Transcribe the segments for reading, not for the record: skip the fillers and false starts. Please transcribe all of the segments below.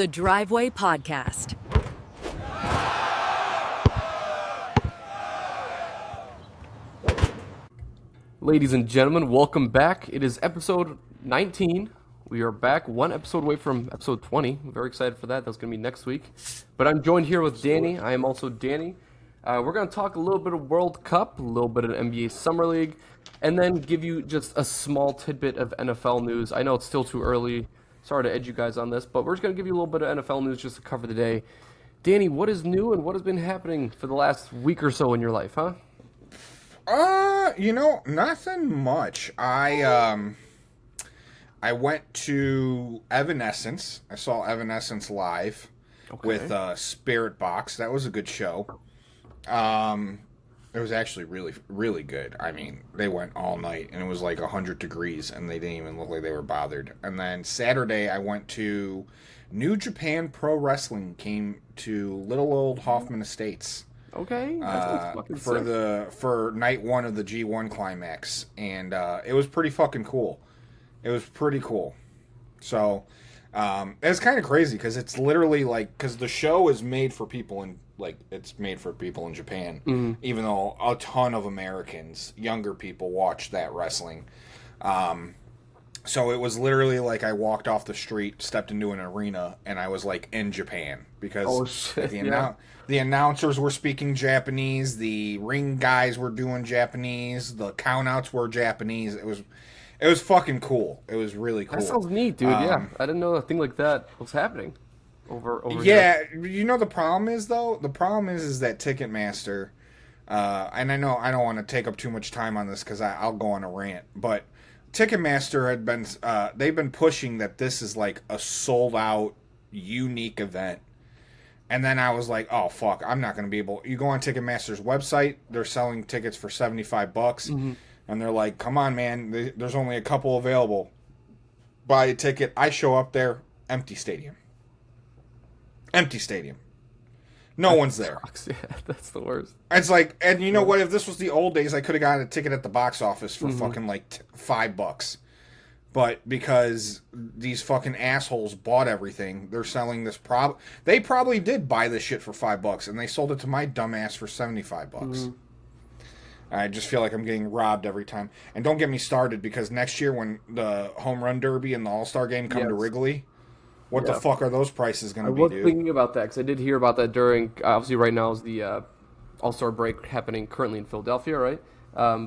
the Driveway Podcast. Ladies and gentlemen, welcome back. It is episode 19. We are back one episode away from episode 20. I'm very excited for that. That's going to be next week. But I'm joined here with Danny. I am also Danny. We're going to talk a little bit of World Cup, a little bit of NBA Summer League, and then give you just a small tidbit of NFL news. I know it's still too early. Sorry to edge you guys on this, but we're just going to give you a little bit of NFL news just to cover the day. Danny, what is new and what has been happening for the last week or so in your life, huh? Nothing much. I went to Evanescence. I saw Evanescence live with Spirit Box. That was a good show. It was actually really, really good. I mean, they went all night, and it was like 100 degrees, and they didn't even look like they were bothered. And then Saturday, I went to New Japan Pro Wrestling, came to little old Hoffman Estates. Okay. For night one of the G1 climax, and it was pretty fucking cool. It was pretty cool. So it's kind of crazy because it's literally because the show is made for people in Japan, even though a ton of Americans, younger people, watch that wrestling. So it was literally like I walked off the street, stepped into an arena, and I was like in Japan because the announcers were speaking Japanese, the ring guys were doing Japanese, the countouts were Japanese. It was fucking cool. It was really cool. That sounds neat, dude. Yeah, I didn't know a thing like that was happening over here. Yeah, you know the problem is though. The problem is that Ticketmaster, and I know I don't want to take up too much time on this because I'll go on a rant, but Ticketmaster had been they've been pushing that this is like a sold out unique event. And then I was like, oh fuck, I'm not going to be able. You go on Ticketmaster's website, they're selling tickets for $75, and they're like, come on, man, there's only a couple available. Buy a ticket. I show up there, empty stadium. Empty stadium. No one's there. Yeah, that's the worst. It's like, and you know what? If this was the old days, I could have gotten a ticket at the box office for fucking like $5. But because these fucking assholes bought everything, they're selling this they probably did buy this shit for $5, and they sold it to my dumbass for $75. I just feel like I'm getting robbed every time. And don't get me started, because next year when the Home Run Derby and the All-Star Game come to Wrigley, what the fuck are those prices going to be, dude? I was thinking about that, because I did hear about that during, obviously right now is the All-Star break happening currently in Philadelphia, right?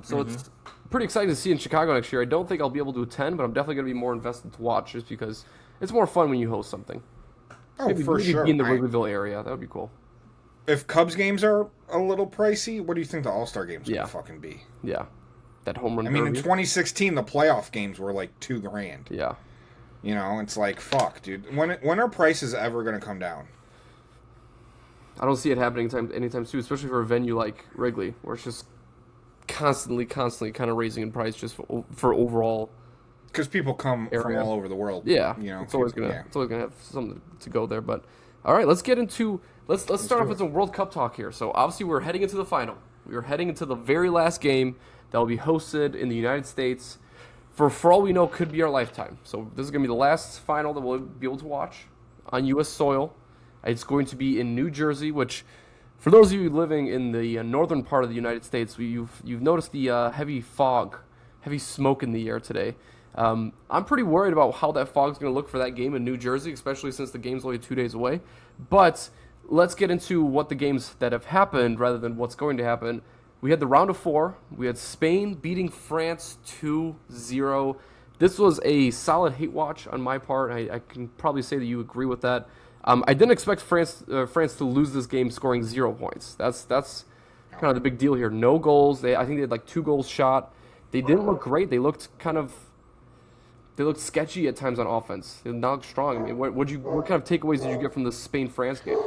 So it's pretty exciting to see in Chicago next year. I don't think I'll be able to attend, but I'm definitely going to be more invested to watch just because it's more fun when you host something. Oh, maybe sure. Be in the Wrigleyville area. That would be cool. If Cubs games are a little pricey, what do you think the All-Star games going to fucking be? Yeah. That home run derby. I mean, in 2016, the playoff games were like $2,000. Yeah. You know, it's like, fuck, dude. When are prices ever going to come down? I don't see it happening anytime soon, especially for a venue like Wrigley, where it's just constantly kind of raising in price just for overall. Because people come from all over the world. Yeah, you know, it's always gonna have something to go there. But all right, let's start off with some World Cup talk here. So obviously we're heading into the final. We are heading into the very last game that will be hosted in the United States. For all we know, could be our lifetime. So this is gonna be the last final that we'll be able to watch on U.S. soil. It's going to be in New Jersey, which, for those of you living in the northern part of the United States, you've noticed the heavy fog, heavy smoke in the air today. I'm pretty worried about how that fog's going to look for that game in New Jersey, especially since the game's only 2 days away. But let's get into what the games that have happened rather than what's going to happen. We had the round of 4. We had Spain beating France 2-0. This was a solid hate watch on my part. I can probably say that you agree with that. I didn't expect France to lose this game scoring 0 points. That's kind of the big deal here. No goals. I think they had like 2 goals shot. They didn't look great. They looked sketchy at times on offense. They did not look strong. I mean, what kind of takeaways did you get from the Spain-France game?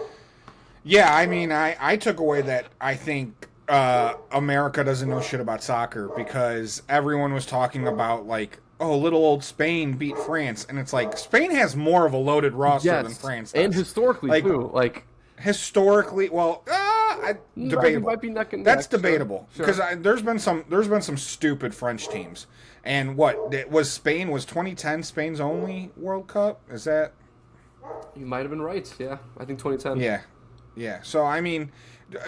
Yeah, I mean, I took away that I think America doesn't know shit about soccer, because everyone was talking about like, oh, little old Spain beat France, and it's like Spain has more of a loaded roster than France does. And historically too. Historically, well, debatable. Might be neck and That's neck, debatable, because there's been some stupid French teams. And what was Spain? Was 2010 Spain's only World Cup? Is that? You might have been right. Yeah, I think 2010. Yeah, yeah. So I mean,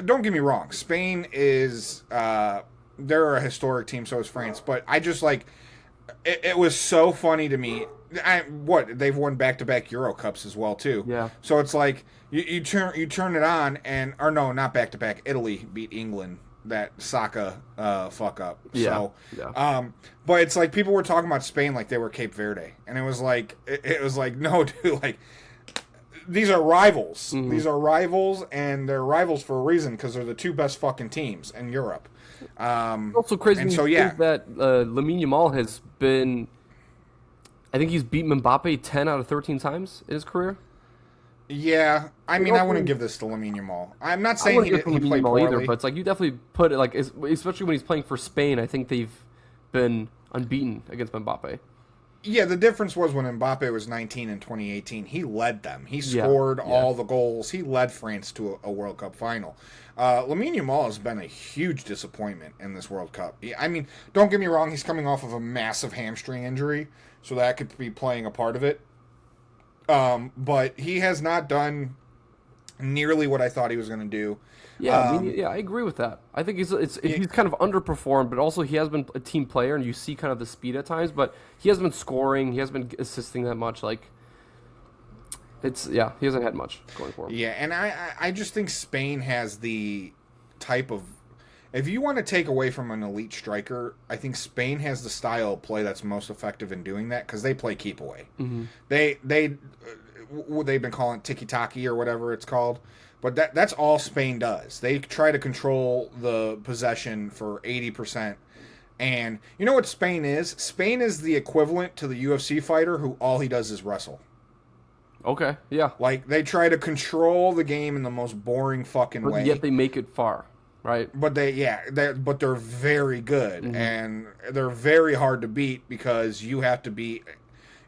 don't get me wrong. Spain is they're a historic team. So is France. But I just like it was so funny to me. They've won back-to-back Euro Cups as well too. Yeah. So it's like you turn it on and or no, not back-to-back. Italy beat England. That Saka fuck up. Yeah. So, Yeah. but it's like people were talking about Spain like they were Cape Verde, and it was like no, dude, like these are rivals. Mm-hmm. These are rivals, and they're rivals for a reason because they're the two best fucking teams in Europe. Also crazy. And to so think that Lamine Yamal has been. I think he's beaten Mbappe 10 out of 13 times in his career. Yeah, I mean, I wouldn't give this to Lamine Yamal. I'm not saying he played poorly either, but it's like you definitely put it like, especially when he's playing for Spain. I think they've been unbeaten against Mbappe. Yeah, the difference was when Mbappe was 19 in 2018, he led them. He scored all the goals. He led France to a World Cup final. Lamine Yamal has been a huge disappointment in this World Cup. I mean, don't get me wrong, he's coming off of a massive hamstring injury, so that could be playing a part of it. But he has not done nearly what I thought he was going to do. Yeah, I agree with that. I think he's kind of underperformed, but also he has been a team player, and you see kind of the speed at times. But he hasn't been scoring, he hasn't been assisting that much. Like, he hasn't had much going for him. Yeah, and I just think Spain has the type of. If you want to take away from an elite striker, I think Spain has the style of play that's most effective in doing that because they play keep away. Mm-hmm. They've been calling it tiki-taki or whatever it's called, but that's all Spain does. They try to control the possession for 80%. And you know what Spain is? Spain is the equivalent to the UFC fighter who all he does is wrestle. Okay, yeah. Like, they try to control the game in the most boring fucking way. Yet they make it far. Right, but they're very good, and they're very hard to beat because you have to be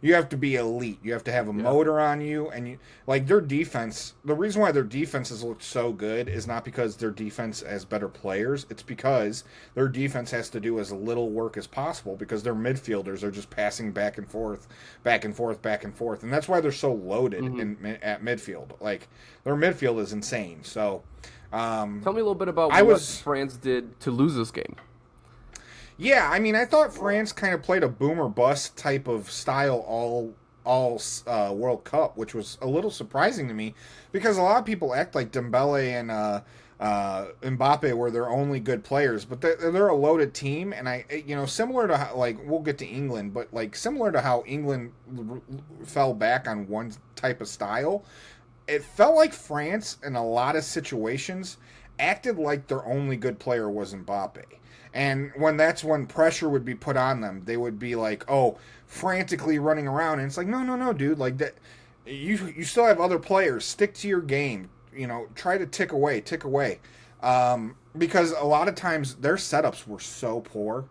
elite. You have to have a motor on you, and their defense. The reason why their defenses look so good is not because their defense has better players. It's because their defense has to do as little work as possible because their midfielders are just passing back and forth, and that's why they're so loaded at midfield. Like, their midfield is insane. So. Tell me a little bit about what France did to lose this game. Yeah, I mean, I thought France kind of played a boom or bust type of style all World Cup, which was a little surprising to me because a lot of people act like Dembele and Mbappe were their only good players, but they're a loaded team, and similar to how, we'll get to England, but similar to how England fell back on one type of style. It felt like France, in a lot of situations, acted like their only good player was Mbappe. And that's when pressure would be put on them. They would be frantically running around. And it's like, no, dude. Like, that, you still have other players. Stick to your game. Try to tick away. Because a lot of times their setups were so poor.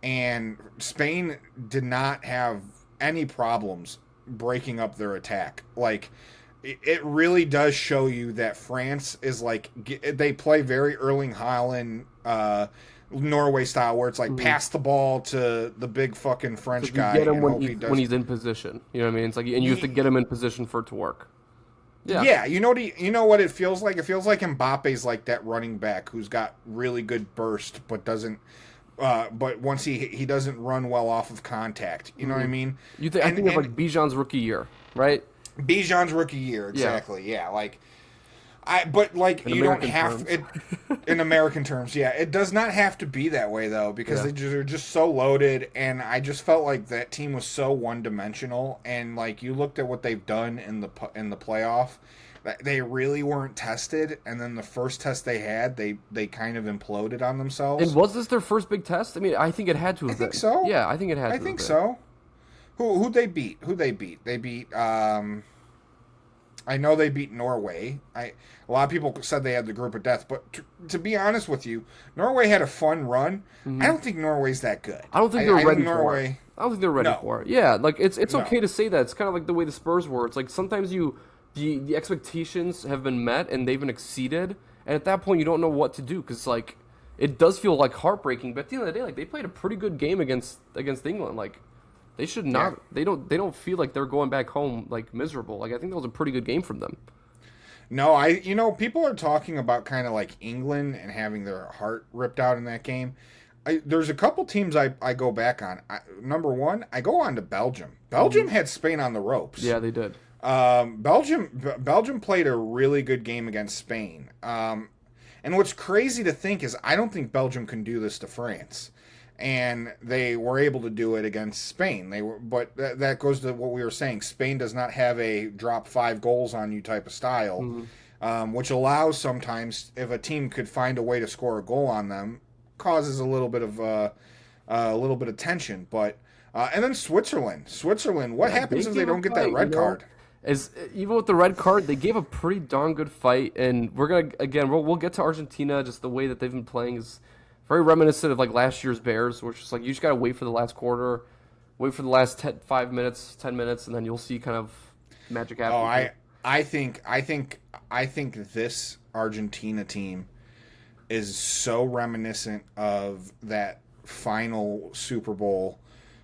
And Spain did not have any problems breaking up their attack. It really does show you that France is they play very Erling Haaland, Norway style, where it's pass the ball to the big fucking French guy. Get him when he's in position. You know what I mean? It's and you have to get him in position for it to work. Yeah. Yeah, you know what it feels like? It feels like Mbappe's like that running back who's got really good burst, but doesn't. But once he doesn't run well off of contact. You know what I mean? I think of Bijan's rookie year, right? Bijan's rookie year, exactly. Yeah, you don't have it in American terms. Yeah, it does not have to be that way though, because they're just so loaded, and I just felt like that team was so one dimensional. And you looked at what they've done in the playoff, they really weren't tested. And then the first test they had, they kind of imploded on themselves. And was this their first big test? I mean, I think it had to have been. I think so. Yeah, I think it had. I think so. Who'd they beat? They beat. I know they beat Norway. A lot of people said they had the group of death, but to be honest with you, Norway had a fun run. Mm-hmm. I don't think Norway's that good. I don't think they're ready for it. I don't think they're ready for it. Yeah, it's okay to say that. It's kind of like the way the Spurs were. It's sometimes the expectations have been met and they've been exceeded, and at that point you don't know what to do because it does feel heartbreaking. But at the end of the day, they played a pretty good game against England. They should not. They don't feel like they're going back home like miserable. Like I think that was a pretty good game from them. No, people are talking about kind of like England and having their heart ripped out in that game. There's a couple teams I go back on. Number one, I go on to Belgium. Belgium had Spain on the ropes. Yeah, they did. Belgium played a really good game against Spain. And what's crazy to think is I don't think Belgium can do this to France. And they were able to do it against Spain. But that goes to what we were saying. Spain does not have a drop 5 goals on you type of style, which allows sometimes if a team could find a way to score a goal on them, causes a little bit of tension. But and then Switzerland, what happens if they don't get that red card? Is even with the red card, they gave a pretty darn good fight, and we'll get to Argentina. Just the way that they've been playing is very reminiscent of like last year's Bears, where it's just like you just gotta wait for the last quarter, wait for the last 10 minutes, and then you'll see kind of magic happen. Oh, I think this Argentina team is so reminiscent of that final Super Bowl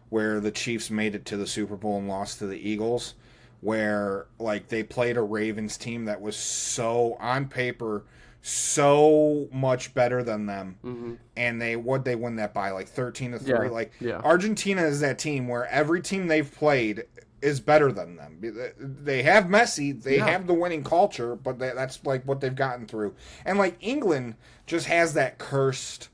where the Chiefs made it to the Super Bowl and lost to the Eagles, where like they played a Ravens team that was so on paper so much better than them, and they win that by like 13-3. Argentina is that team where every team they've played is better than them. They have Messi, they have the winning culture, but that's like what they've gotten through. And like England just has that cursed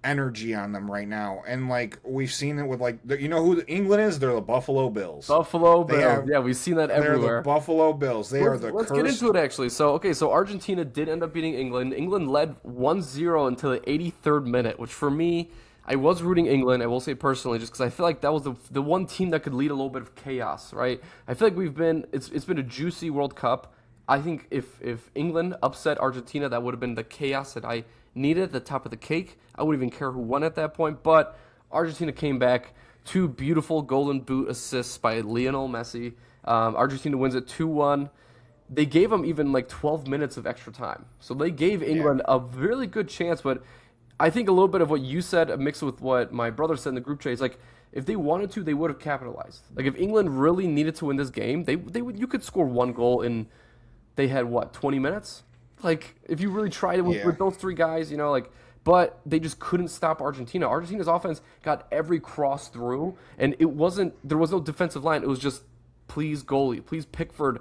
energy on them right now, and like we've seen it with like who England is? They're the Buffalo Bills. Yeah, we've seen that everywhere. They're the Buffalo Bills. Let's get into it actually. So Argentina did end up beating England. England led 1-0 until the 83rd minute, which for me, I was rooting England. I will say personally, just because I feel like that was the one team that could lead a little bit of chaos, right? I feel like it's been a juicy World Cup. I think if England upset Argentina, that would have been the chaos that I needed at the top of the cake. I wouldn't even care who won at that point, but Argentina came back. 2 beautiful golden boot assists by Lionel Messi. Argentina wins it 2-1. They gave them even like 12 minutes of extra time. So they gave England a really good chance, but I think a little bit of what you said mixed with what my brother said in the group chat is like, if they wanted to, they would have capitalized. Like if England really needed to win this game, you could score 1 goal in, they had 20 minutes? Like, if you really tried it with those 3 guys, but they just couldn't stop Argentina. Argentina's offense got every cross through, and there was no defensive line. It was just, please goalie, please Pickford,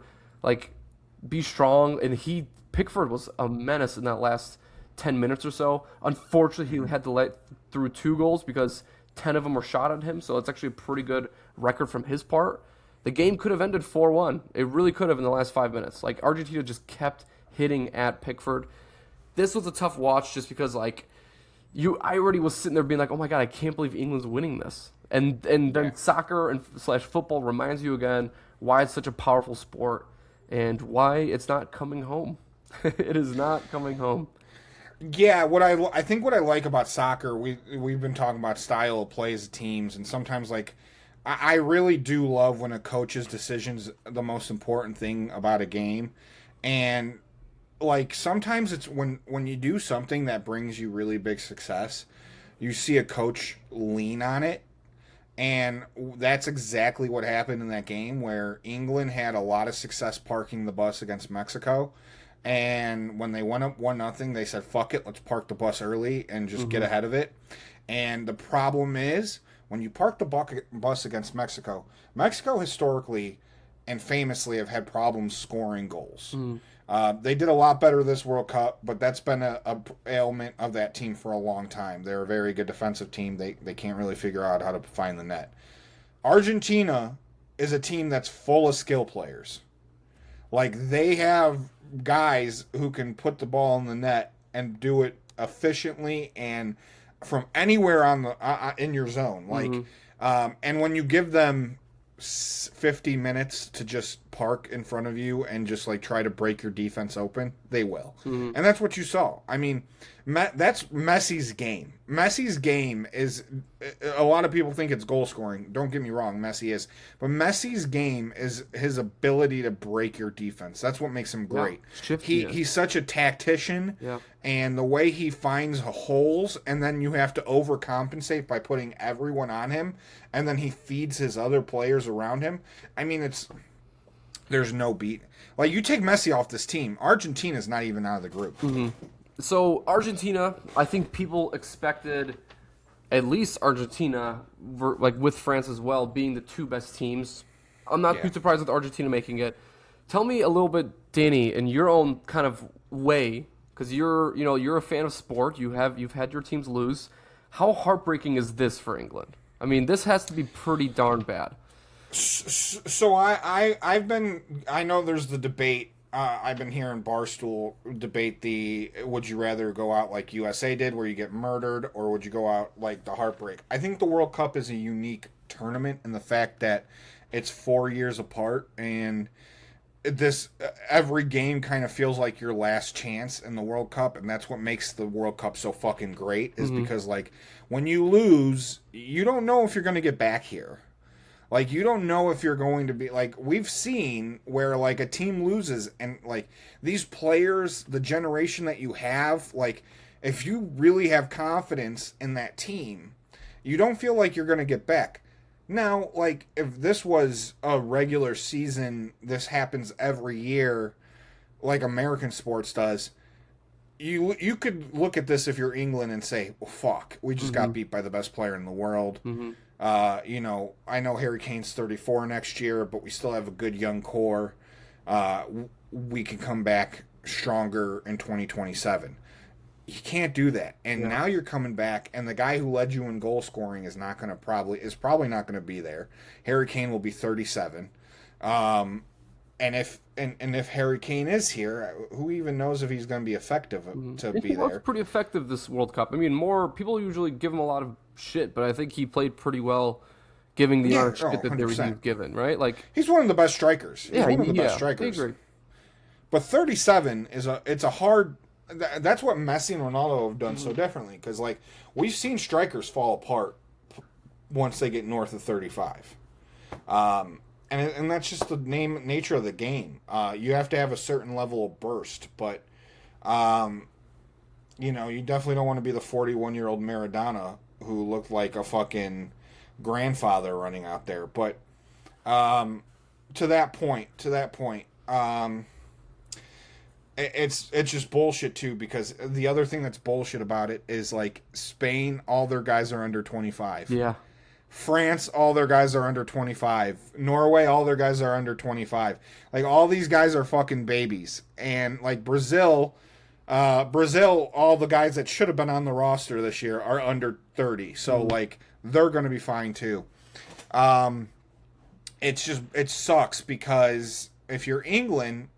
be strong. And Pickford was a menace in that last 10 minutes or so. Unfortunately, he had to let through 2 goals because 10 of them were shot at him, so it's actually a pretty good record from his part. The game could have ended 4-1. It really could have in the last 5 minutes. Argentina just kept hitting at Pickford. This was a tough watch just because I already was sitting there being like, oh my god, I can't believe England's winning this. And then soccer and / football reminds you again why it's such a powerful sport and why it's not coming home. It is not coming home. Yeah, I think what I like about soccer, we've been talking about style of plays of teams, and sometimes I really do love when a coach's decision's the most important thing about a game. And sometimes it's when you do something that brings you really big success, you see a coach lean on it. And that's exactly what happened in that game where England had a lot of success parking the bus against Mexico. And when they went up 1-0, they said, fuck it, let's park the bus early and just get ahead of it. And the problem is, when you park the bus against Mexico, Mexico historically and famously have had problems scoring goals. They did a lot better this World Cup, but that's been a ailment of that team for a long time. They're a very good defensive team. They can't really figure out how to find the net. Argentina is a team that's full of skill players. They have guys who can put the ball in the net and do it efficiently and from anywhere on the in your zone. And when you give them 50 minutes to just park in front of you and just try to break your defense open, they will. And that's what you saw. I mean, That's Messi's game. Messi's game is, a lot of people think it's goal scoring. Don't get me wrong, Messi is. But Messi's game is his ability to break your defense. That's what makes him great. Yeah, He's such a tactician, yeah. and the way he finds holes, and then you have to overcompensate by putting everyone on him, and then he feeds his other players around him. I mean, there's no beat. Like, you take Messi off this team, Argentina's not even out of the group. Mm-hmm. So Argentina, I think people expected at least Argentina, like with France as well, being the two best teams. I'm not too surprised with Argentina making it. Tell me a little bit, Danny, in your own kind of way, because you're a fan of sport. You've had your teams lose. How heartbreaking is this for England? I mean, this has to be pretty darn bad. So I know there's the debate. I've been hearing Barstool debate would you rather go out like USA did where you get murdered, or would you go out like the heartbreak? I think the World Cup is a unique tournament in the fact that it's 4 years apart, and every game kind of feels like your last chance in the World Cup, and that's what makes the World Cup so fucking great is because like when you lose, you don't know if you're going to get back here. Like, you don't know if you're going to be, like, we've seen where, like, a team loses and, like, these players, the generation that you have, like, if you really have confidence in that team, you don't feel like you're going to get back. Now, like, if this was a regular season, this happens every year, like American sports does, you could look at this if you're England and say, well, fuck, we just got beat by the best player in the world. I know Harry Kane's 34 next year, but we still have a good young core. We can come back stronger in 2027. You can't do that. And now you're coming back, and the guy who led you in goal scoring is probably not going to be there. Harry Kane will be 37. And if Harry Kane is here, who even knows if he's going to be effective to be He was there? pretty effective this World Cup. I mean, more people usually give him a lot of shit, but I think he played pretty well, giving the amount of shit that they were given. Right? Like, he's one of the best strikers. He's one of the best strikers. I agree. But 37 it's a hard. That's what Messi and Ronaldo have done so differently, because like we've seen strikers fall apart once they get north of 35. And that's just the nature of the game. You have to have a certain level of burst, but you definitely don't want to be the 41-year-old Maradona who looked like a fucking grandfather running out there. But to that point, it's just bullshit too, because the other thing that's bullshit about it is like Spain, all their guys are under 25. Yeah. France, all their guys are under 25. Norway, all their guys are under 25. Like, all these guys are fucking babies. And, like, Brazil, all the guys that should have been on the roster this year are under 30. So, like, they're going to be fine, too. It sucks because if you're England,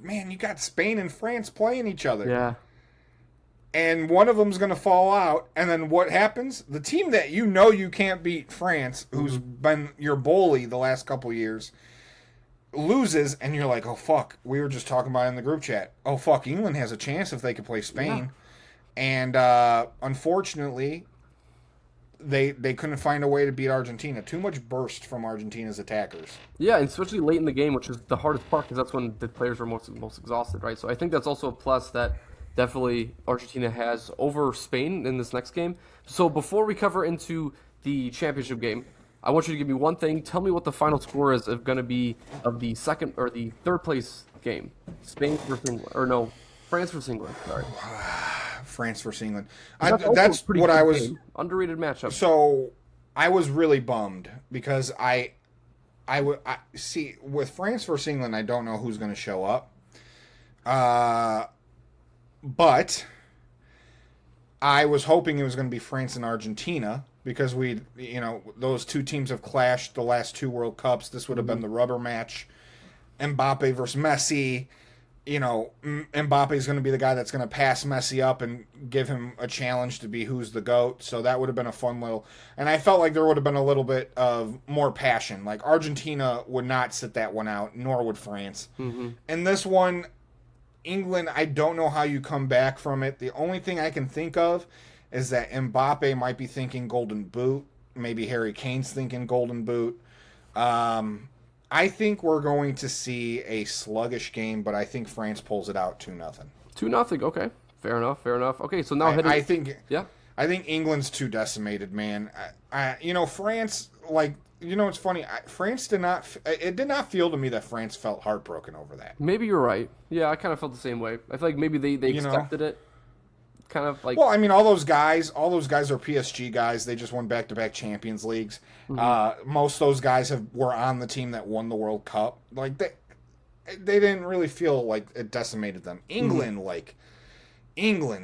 man, you got Spain and France playing each other. Yeah. And one of them's going to fall out, and then what happens? The team that you can't beat, France, who's been your bully the last couple years, loses, and you're like, oh, fuck, we were just talking about it in the group chat. Oh, fuck, England has a chance if they could play Spain. Yeah. And unfortunately, they couldn't find a way to beat Argentina. Too much burst from Argentina's attackers. Yeah, and especially late in the game, which is the hardest part, because that's when the players are most exhausted, right? So I think that's also a plus that definitely Argentina has over Spain in this next game. So before we cover into the championship game, I want you to give me one thing. Tell me what the final score is going to be of the second or the third place game. Spain versus England, or no, France versus England. Sorry, France versus England. That's what I was game. Underrated matchup. So I was really bummed because I see with France versus England. I don't know who's going to show up. But I was hoping it was going to be France and Argentina because those two teams have clashed the last two World Cups. This would have been the rubber match. Mbappe versus Messi. Mbappe is going to be the guy that's going to pass Messi up and give him a challenge to be who's the GOAT. So that would have been a fun little... And I felt like there would have been a little bit of more passion. Like, Argentina would not sit that one out, nor would France. And this one... England, I don't know how you come back from it. The only thing I can think of is that Mbappe might be thinking Golden Boot. Maybe Harry Kane's thinking Golden Boot. I think we're going to see a sluggish game, but I think France pulls it out 2-0. 2-0. Okay, fair enough. Okay, so now I think yeah. I think England's too decimated, man. France, like, it's funny. France did not. It did not feel to me that France felt heartbroken over that. Maybe you're right. Yeah, I kind of felt the same way. I feel like maybe they accepted it. Kind of like. Well, I mean, all those guys are PSG guys. They just won back-to-back Champions Leagues. Most of those guys were on the team that won the World Cup. Like they didn't really feel like it decimated them. England,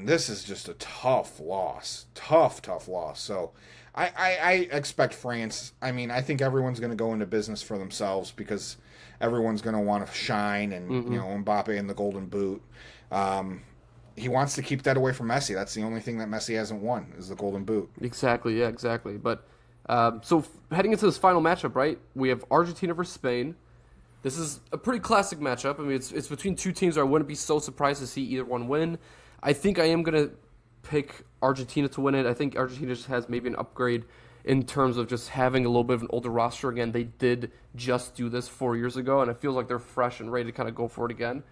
this is just a tough loss. Tough loss. So I expect France. I mean, I think everyone's going to go into business for themselves because everyone's going to want to shine, and Mbappe and the Golden Boot. He wants to keep that away from Messi. That's the only thing that Messi hasn't won is the Golden Boot. Exactly. Yeah. Exactly. But so heading into this final matchup, right? We have Argentina versus Spain. This is a pretty classic matchup. I mean, it's between two teams where I wouldn't be so surprised to see either one win. I think I am going to pick Argentina to win it. I think Argentina just has maybe an upgrade in terms of just having a little bit of an older roster again. They did just do this 4 years ago, and it feels like they're fresh and ready to kind of go for it again.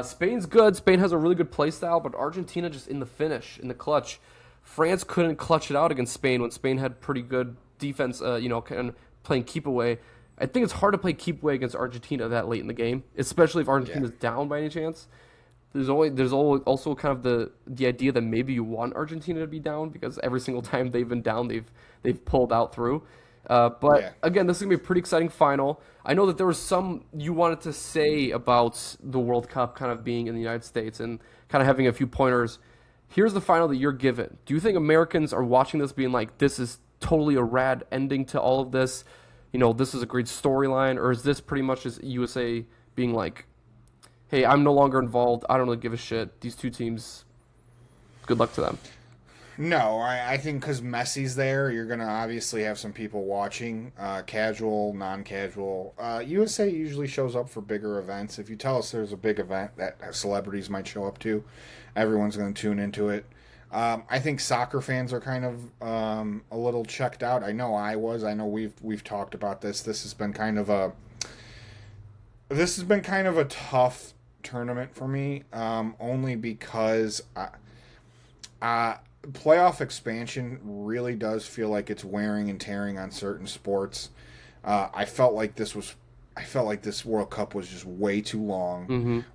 Spain's good. Spain has a really good play style, but Argentina just in the finish, in the clutch. France couldn't clutch it out against Spain when Spain had pretty good defense, kind of playing keep away. I think it's hard to play keep away against Argentina that late in the game, especially if Argentina's down by any chance. There's also kind of the idea that maybe you want Argentina to be down because every single time they've been down, they've pulled out through. Again, this is gonna be a pretty exciting final. I know that there was some you wanted to say about the World Cup kind of being in the United States and kind of having a few pointers. Here's the final that you're given. Do you think Americans are watching this being like, this is totally a rad ending to all of this? This is a great storyline, or is this pretty much just USA being like, hey, I'm no longer involved. I don't really give a shit. These two teams, good luck to them. No, I think because Messi's there, you're going to obviously have some people watching, casual, non-casual. USA usually shows up for bigger events. If you tell us there's a big event that celebrities might show up to, everyone's going to tune into it. I think soccer fans are kind of a little checked out. I know I was. I know we've talked about this. This has been kind of a tough tournament for me, only because playoff expansion really does feel like it's wearing and tearing on certain sports. I felt like this World Cup was just way too long.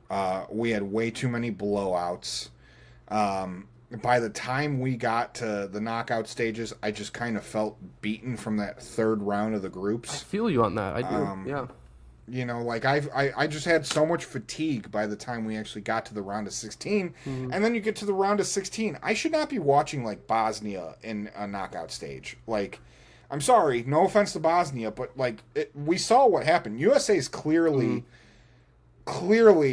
We had way too many blowouts. By the time we got to the knockout stages, I just kind of felt beaten from that third round of the groups. I feel you on that. I do. Yeah. I just had so much fatigue by the time we actually got to the round of 16. And then you get to the round of 16. I should not be watching, like, Bosnia in a knockout stage. Like, I'm sorry, no offense to Bosnia, but, like, we saw what happened. USA is clearly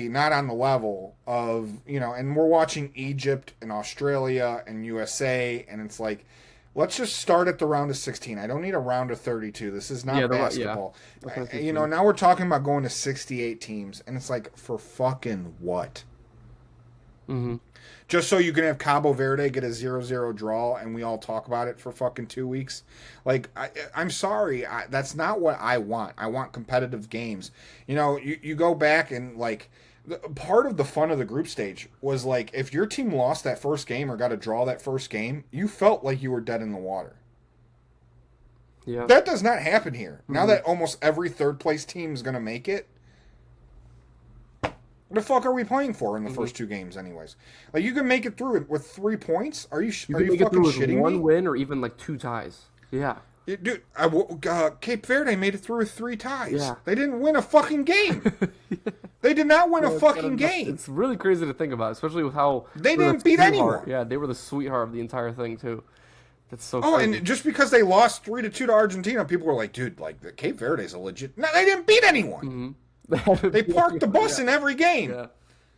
not on the level of, and we're watching Egypt and Australia and USA, and it's like, let's just start at the round of 16. I don't need a round of 32. This is not basketball. Now we're talking about going to 68 teams, and it's like, for fucking what? Just so you can have Cabo Verde get a 0-0 draw, and we all talk about it for fucking 2 weeks? Like, I'm sorry. That's not what I want. I want competitive games. You go back and, like, part of the fun of the group stage was, like, if your team lost that first game or got a draw that first game, you felt like you were dead in the water. Yeah. That does not happen here. Now that almost every third-place team is going to make it, what the fuck are we playing for in the first two games anyways? Like, you can make it through it with 3 points? Are you fucking shitting me? One win or even, like, 2 ties. Yeah. Dude, Cape Verde made it through with 3 ties. Yeah. They didn't win a fucking game. They did not win a fucking game. It's really crazy to think about, especially with how they didn't beat anyone. Yeah, they were the sweetheart of the entire thing too. That's so. Oh, crazy. And just because they lost 3-2 to Argentina, people were like, "Dude, like the Cape Verde's a legit." No, they didn't beat anyone. They parked the bus in every game. Yeah.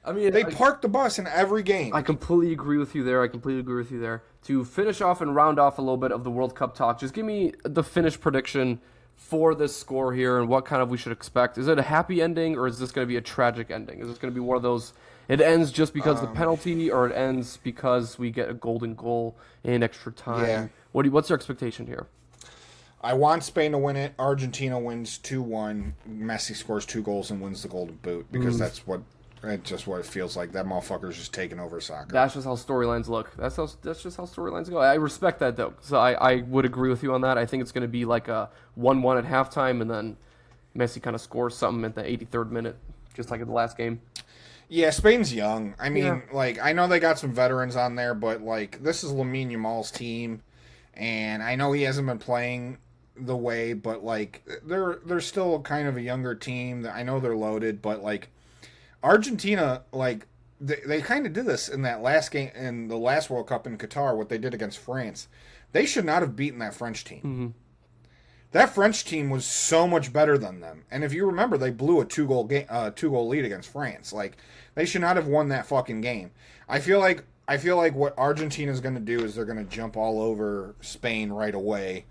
I mean, they parked the bus in every game. I completely agree with you there. To finish off and round off a little bit of the World Cup talk, just give me the finish prediction for this score here and what kind of we should expect? Is it a happy ending or is this going to be a tragic ending? Is this going to be one of those, it ends just because of the penalty or it ends because we get a golden goal in extra time? Yeah. What's your expectation here? I want Spain to win it. Argentina wins 2-1. Messi scores 2 goals and wins the golden boot because that's just what it feels like. That motherfucker's just taking over soccer. That's just how storylines look. That's just how storylines go. I respect that though. So I would agree with you on that. I think it's going to be like a 1-1 at halftime and then Messi kind of scores something at the 83rd minute, just like in the last game. Yeah, Spain's young. I mean, like, I know they got some veterans on there, but like this is Lamine Yamal's team, and I know he hasn't been playing the way, but like they're still kind of a younger team. I know they're loaded, but like Argentina, like they kind of did this in that last game in the last World Cup in Qatar. What they did against France, they should not have beaten that French team. Mm-hmm. That French team was so much better than them, and if you remember, they blew a 2-goal lead against France. Like they should not have won that fucking game. I feel like what Argentina's going to do is they're going to jump all over Spain right away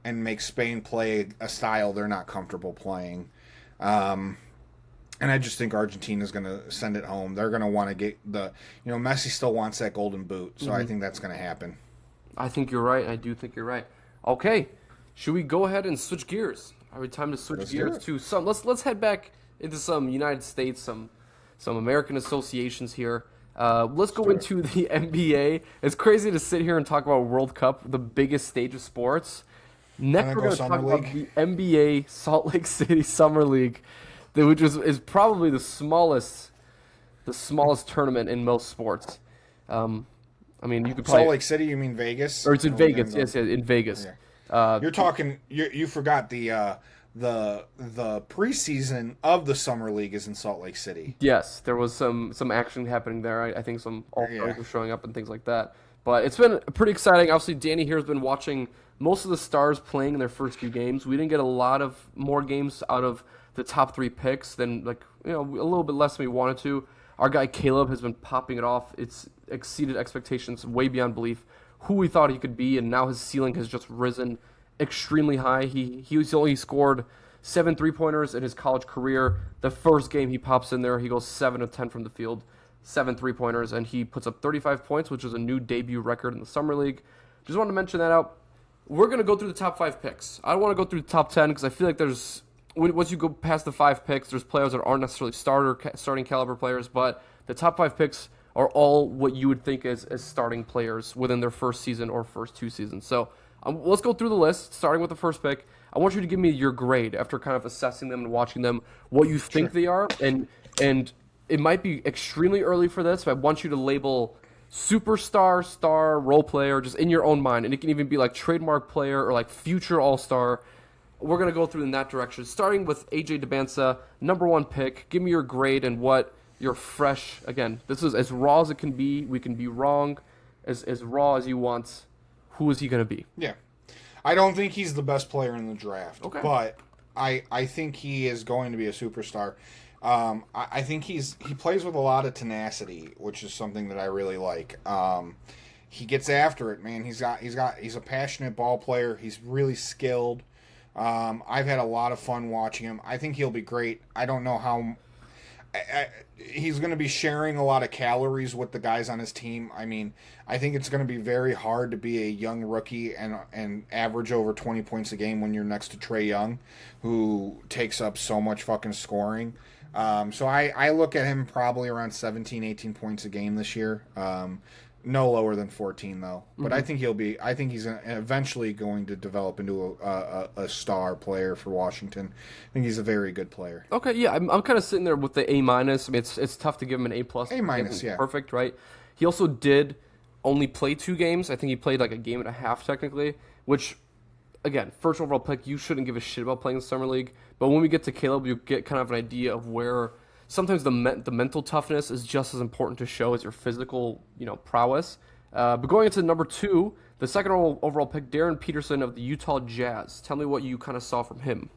and make Spain play a style they're not comfortable playing. And I just think Argentina's going to send it home. They're going to want to get Messi still wants that golden boot, so I think that's going to happen. I think you're right. I do think you're right. Okay, should we go ahead and switch gears? Are we time to switch gears to some? Let's head back into some United States, some American associations here. Let's go into the NBA. It's crazy to sit here and talk about World Cup, the biggest stage of sports. Next, we're going to talk about the NBA Salt Lake City Summer League, which is probably the smallest tournament in most sports. I mean, you could probably Salt Lake City. You mean Vegas? Or it's in Vegas? Yes, in Vegas. Yeah. You're talking. You forgot the preseason of the Summer League is in Salt Lake City. Yes, there was some action happening there. I think some All-Stars were showing up and things like that. But it's been pretty exciting. Obviously, Danny here has been watching most of the stars playing in their first few games. We didn't get a lot of more games out of the top 3 picks than a little bit less than we wanted to. Our guy Caleb has been popping it off. It's exceeded expectations way beyond belief. Who we thought he could be, and now his ceiling has just risen extremely high. He only scored 7 3-pointers in his college career. The first game he pops in there, he goes 7 of 10 from the field, 7 3-pointers, and he puts up 35 points, which is a new debut record in the Summer League. Just wanted to mention that out. We're going to go through the top 5 picks. I don't want to go through the top 10 because I feel like once you go past the 5 picks, there's players that aren't necessarily starting caliber players, but the top 5 picks are all what you would think as starting players within their first season or first 2 seasons. So let's go through the list, starting with the first pick. I want you to give me your grade after kind of assessing them and watching them, what you think they are, and it might be extremely early for this, but I want you to label superstar, star, role player, just in your own mind, and it can even be like trademark player or like future all-star. We're going to go through in that direction, starting with AJ Debinsa, number 1 pick. Give me your grade and what your fresh, again, this is as raw as it can be. We can be wrong, as raw as you want. Who is he going to be? Yeah. I don't think he's the best player in the draft, but I think he is going to be a superstar. I think he plays with a lot of tenacity, which is something that I really like. He gets after it, man. He's a passionate ball player. He's really skilled. I've had a lot of fun watching him. I think he'll be great. I don't know how he's going to be sharing a lot of calories with the guys on his team. I mean, I think it's going to be very hard to be a young rookie and average over 20 points a game when you're next to Trae Young, who takes up so much fucking scoring. So I look at him probably around 17, 18 points a game this year. No lower than 14 though. But I think he's eventually going to develop into a star player for Washington. I think he's a very good player. Okay, yeah, I'm kind of sitting there with the A-. I mean, it's tough to give him an A+. A-, yeah. Perfect, right? He also did only play 2 games. I think he played like a game and a half technically, which, again, first overall pick, you shouldn't give a shit about playing the Summer League. But when we get to Caleb, you get kind of an idea of where sometimes the mental toughness is just as important to show as your physical, prowess. But going into number 2, the second overall pick, Darren Peterson of the Utah Jazz. Tell me what you kind of saw from him.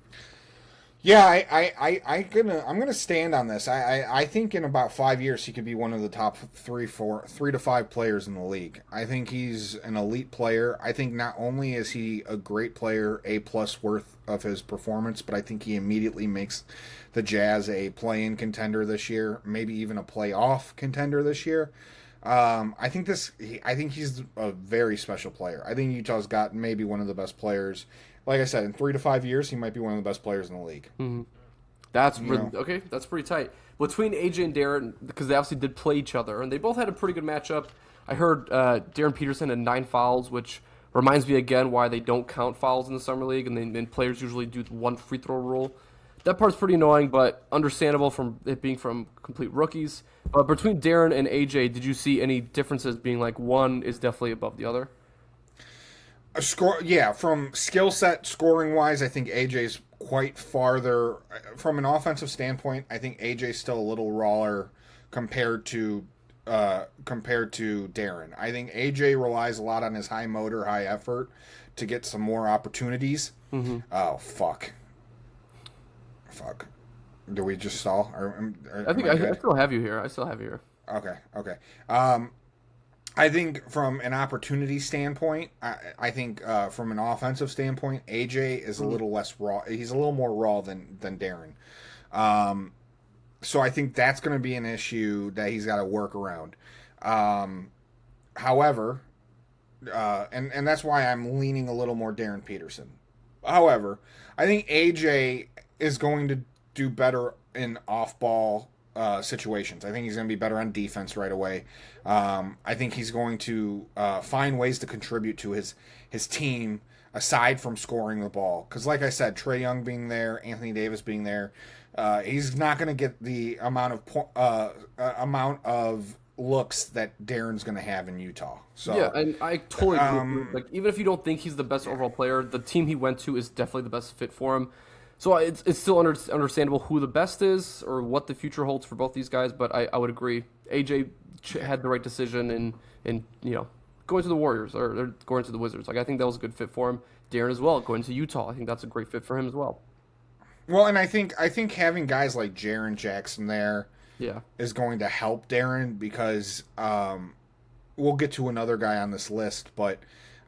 Yeah, I'm gonna stand on this. I think in about 5 years he could be one of the top 3 to 5 players in the league. I think he's an elite player. I think not only is he a great player, A+ worth of his performance, but I think he immediately makes the Jazz a play-in contender this year, maybe even a playoff contender this year. I think he's a very special player. I think Utah's got maybe one of the best players. Like I said, in 3 to 5 years, he might be one of the best players in the league. That's You really know, okay. That's pretty tight between AJ and Darren because they obviously did play each other and they both had a pretty good matchup. I heard Darren Peterson had 9 fouls, which reminds me again why they don't count fouls in the summer league, and players usually do the 1 free throw rule. That part's pretty annoying, but understandable from it being from complete rookies. But between Darren and AJ, did you see any differences? Being like one is definitely above the other. a score, yeah, from skill set scoring wise, I think AJ's quite farther from an offensive standpoint. I think AJ's still a little rawer compared to Darren. I think AJ relies a lot on his high motor, high effort to get some more opportunities. Oh fuck. Do we just stall? I think am I I good? still have you here. I still have you here. Okay. I think from an opportunity standpoint, I think from an offensive standpoint, AJ is a little less raw. He's a little more raw than Darren. So I think that's going to be an issue that he's got to work around. However, and that's why I'm leaning a little more Darren Peterson. However, I think AJ is going to do better in off-ball situations. I think he's going to be better on defense right away. I think he's going to find ways to contribute to his team aside from scoring the ball. Because, like I said, Trae Young being there, Anthony Davis being there, he's not going to get the amount of looks that Darren's going to have in Utah. So Yeah, and I totally agree with you. Like, even if you don't think he's the best overall player, the team he went to is definitely the best fit for him. So it's still understandable who the best is or what the future holds for both these guys. But I would agree, AJ had the right decision in going to the Warriors or going to the Wizards. Like I think that was a good fit for him. Darren as well going to Utah. I think that's a great fit for him as well. well, and I think having guys like Jaren Jackson there Yeah. is going to help Darren because we'll get to another guy on this list, but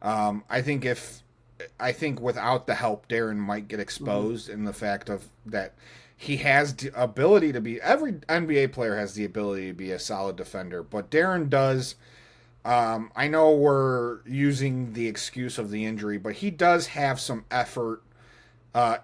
I think without the help, Darren might get exposed in the fact of that he has the ability to be. Every NBA player has the ability to be a solid defender, but Darren does. I know we're using the excuse of the injury, but he does have some effort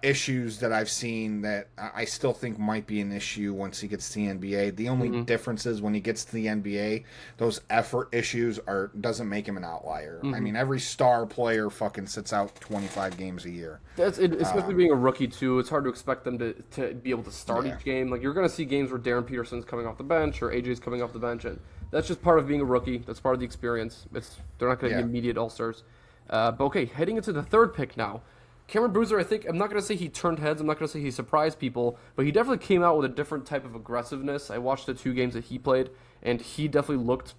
issues that I've seen that I still think might be an issue once he gets to the NBA. The only difference is when he gets to the NBA, those effort issues doesn't make him an outlier. I mean, every star player fucking sits out 25 games a year. That's it, especially being a rookie too. It's hard to expect them to be able to start each game. Like you're going to see games where Darren Peterson's coming off the bench or AJ's coming off the bench, and that's just part of being a rookie. That's part of the experience. They're not going to be immediate all-stars. But okay, heading into the third pick now. Cameron Bruiser, I think, I'm not going to say he turned heads. I'm not going to say he surprised people, but he definitely came out with a different type of aggressiveness. I watched the 2 games that he played, and he definitely looked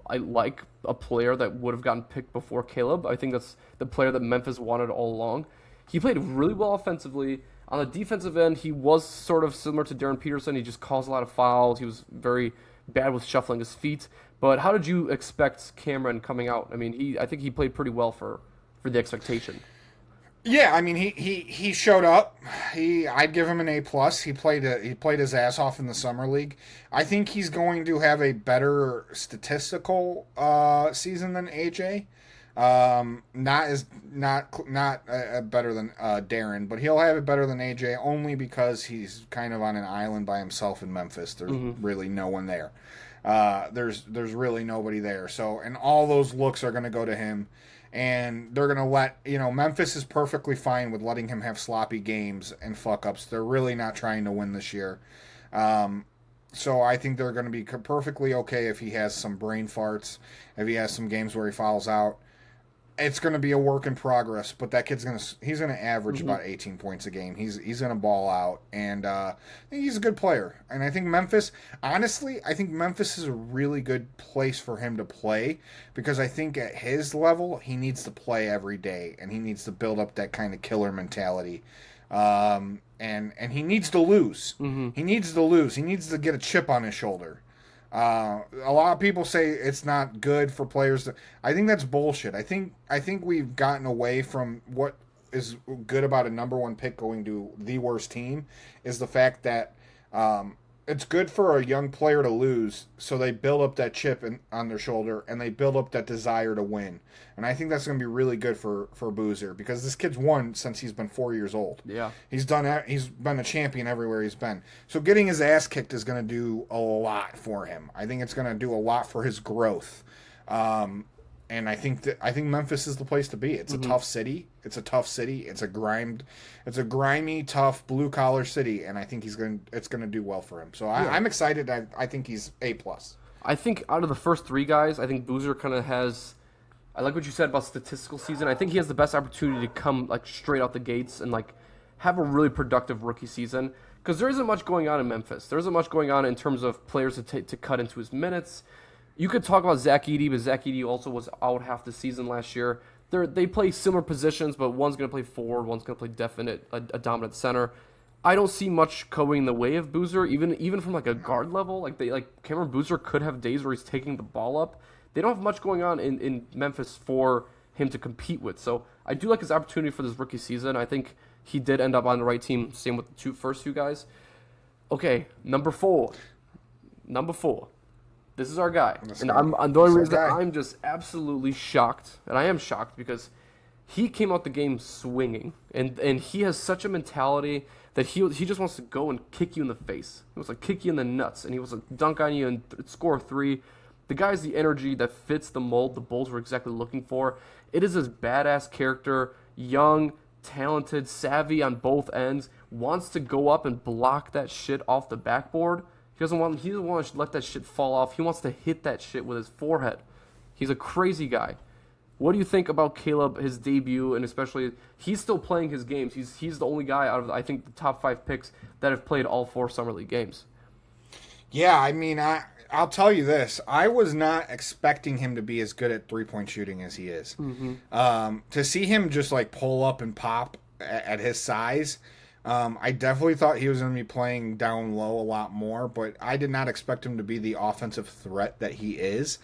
like a player that would have gotten picked before Caleb. I think that's the player that Memphis wanted all along. He played really well offensively. On the defensive end, he was sort of similar to Darren Peterson. He just caused a lot of fouls. He was very bad with shuffling his feet. But how did you expect Cameron coming out? I mean, I think he played pretty well for the expectation. Yeah, I mean he showed up. I'd give him an A+. He played his ass off in the summer league. I think he's going to have a better statistical season than AJ. Not better than Darren, but he'll have it better than AJ only because he's kind of on an island by himself in Memphis. There's really no one there. There's really nobody there. So, and all those looks are going to go to him. And they're going to Memphis is perfectly fine with letting him have sloppy games and fuck-ups. They're really not trying to win this year. So I think they're going to be perfectly okay if he has some brain farts, if he has some games where he fouls out. It's going to be a work in progress, but that kid's he's going to average about 18 points a game. He's going to ball out, and I think he's a good player. And I think Memphis is a really good place for him to play because I think at his level he needs to play every day, and he needs to build up that kind of killer mentality And he needs to lose. Mm-hmm. He needs to lose. He needs to get a chip on his shoulder. A lot of people say it's not good for players to. I think that's bullshit. I think we've gotten away from what is good about a number one pick going to the worst team is the fact that it's good for a young player to lose, so they build up that chip on their shoulder and they build up that desire to win. And I think that's going to be really good for Boozer because this kid's won since he's been 4 years old. Yeah, he's been a champion everywhere he's been. So getting his ass kicked is going to do a lot for him. I think it's going to do a lot for his growth. And I think Memphis is the place to be. It's a tough city. It's a grimy, tough, blue collar city, and I think it's gonna do well for him. So I'm excited. I think he's A+. I think out of the first three guys, I think Boozer kind of has. I like what you said about statistical season. I think he has the best opportunity to come like straight out the gates and like have a really productive rookie season because there isn't much going on in Memphis. There isn't much going on in terms of players to cut into his minutes. You could talk about Zach Edey, but Zach Edey also was out half the season last year. They play similar positions, but one's going to play forward, one's going to play a dominant center. I don't see much going in the way of Boozer, even from like a guard level. Like Cameron Boozer could have days where he's taking the ball up. They don't have much going on in Memphis for him to compete with. So I do like his opportunity for this rookie season. I think he did end up on the right team. Same with the first two guys. Okay, number four. This is our guy. And the only reason I'm just absolutely shocked, and I am shocked because he came out the game swinging, and he has such a mentality that he just wants to go and kick you in the face. He wants to kick you in the nuts, and he wants to dunk on you and score a three. The guy's the energy that fits the mold the Bulls were exactly looking for. It is his badass character, young, talented, savvy on both ends, wants to go up and block that shit off the backboard. He doesn't want to let that shit fall off. He wants to hit that shit with his forehead. He's a crazy guy. What do you think about Caleb, his debut, and especially he's still playing his games. He's the only guy out of, I think, the top 5 picks that have played all 4 Summer League games. Yeah, I mean, I'll tell you this. I was not expecting him to be as good at three-point shooting as he is. Mm-hmm. To see him just, like, pull up and pop at his size, I definitely thought he was going to be playing down low a lot more, but I did not expect him to be the offensive threat that he is.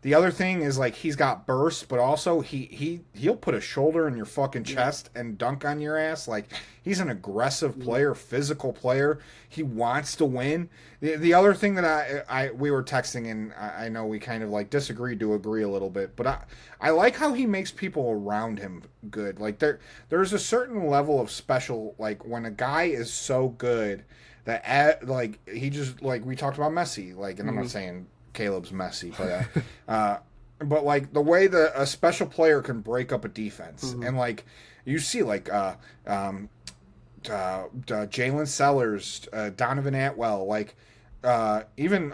The other thing is, like, he's got burst, but also he'll put a shoulder in your fucking chest and dunk on your ass. Like, he's an aggressive player, physical player. He wants to win. The other thing that we were texting, and I know we kind of, like, disagreed to agree a little bit, but I like how he makes people around him good. Like, there's a certain level of special, like, when a guy is so good that, like, he just, like, we talked about Messi, like, and I'm not saying Caleb's messy, but like the way that a special player can break up a defense, and like you see, like Jalen Sellers, Donovan Atwell, like even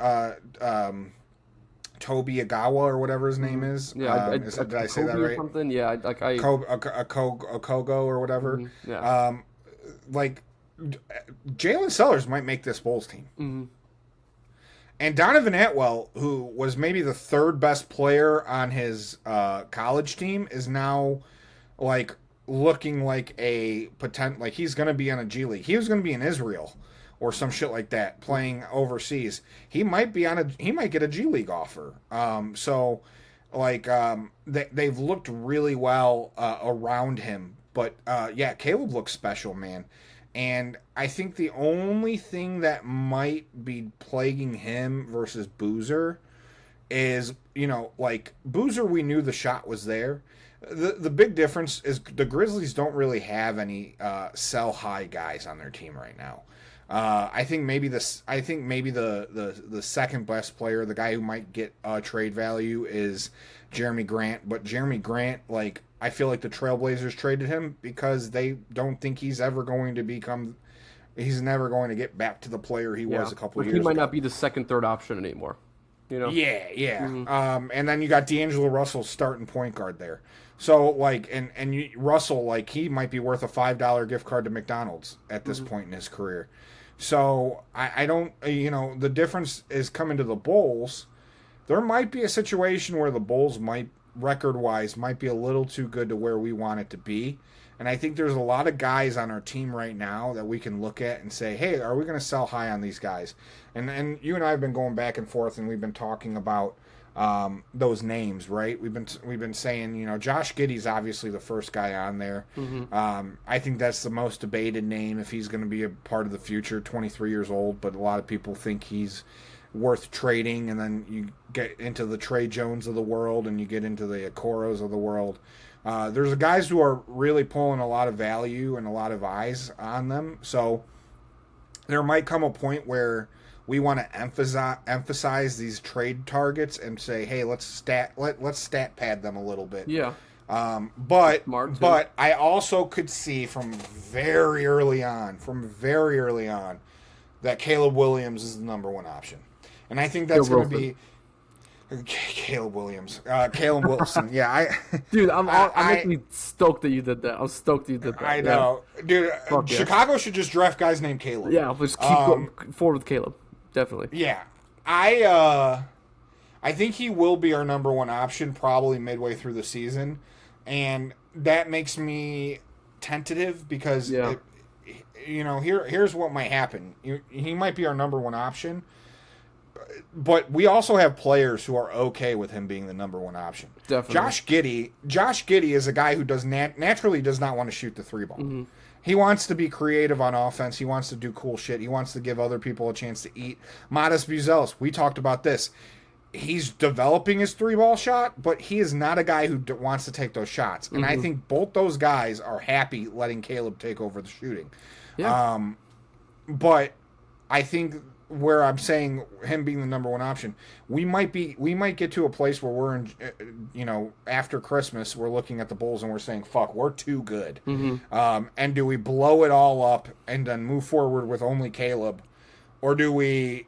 Toby Agawa or whatever his name is. Yeah, did I say that right? Something? Yeah, like Okogo or whatever. Mm-hmm. Yeah, like Jalen Sellers might make this Bulls team. Mm-hmm. And Donovan Atwell, who was maybe the third best player on his college team, is now like looking like a like he's going to be on a G League. He was going to be in Israel or some shit like that, playing overseas. He might get a G League offer. So like they've looked really well around him. But yeah, Caleb looks special, man. And I think the only thing that might be plaguing him versus Boozer is, like Boozer, we knew the shot was there. The big difference is the Grizzlies don't really have any sell high guys on their team right now. I think maybe the second best player, the guy who might get trade value, is Jeremy Grant. But Jeremy Grant, like, I feel like the Trailblazers traded him because they don't think he's never going to get back to the player he was a couple years ago. He might not be the second, third option anymore. Yeah. Mm-hmm. And then you got D'Angelo Russell starting point guard there. So, like, Russell, like, he might be worth a $5 gift card to McDonald's at this point in his career. So, I don't, the difference is coming to the Bulls. There might be a situation where the Bulls might record-wise might be a little too good to where we want it to be. And I think there's a lot of guys on our team right now that we can look at and say, hey, are we going to sell high on these guys? And you and I have been going back and forth, and we've been talking about those names, right? We've been saying, you know, Josh Giddey's obviously the first guy on there. I think that's the most debated name if he's going to be a part of the future. 23 years old, but a lot of people think he's worth trading. And then you get into the Trey Jones of the world, and you get into the Okoros of the world. There's guys who are really pulling a lot of value and a lot of eyes on them. So there might come a point where we want to emphasize these trade targets and say, hey, let's stat pad them a little bit. Yeah. But I also could see from very early on, that Caleb Williams is the number one option. And I think that's going to be Caleb Williams. Caleb Wilson. Yeah, dude, I'm actually stoked that you did that. I'm stoked that you did that. I know. Yeah. Dude, Chicago should just draft guys named Caleb. Yeah, let's keep going forward with Caleb. Definitely. Yeah. I think he will be our number one option probably midway through the season. And that makes me tentative because, here's what might happen. He might be our number one option. But we also have players who are okay with him being the number one option. Definitely. Josh Giddey is a guy who naturally does not want to shoot the three ball. Mm-hmm. He wants to be creative on offense. He wants to do cool shit. He wants to give other people a chance to eat. Modest Buzelis, we talked about this. He's developing his three ball shot, but he is not a guy who wants to take those shots. And I think both those guys are happy letting Caleb take over the shooting. Yeah. But I think where I'm saying him being the number one option, we might get to a place where we're in, after Christmas, we're looking at the Bulls and we're saying, fuck, we're too good. Mm-hmm. And do we blow it all up and then move forward with only Caleb, or do we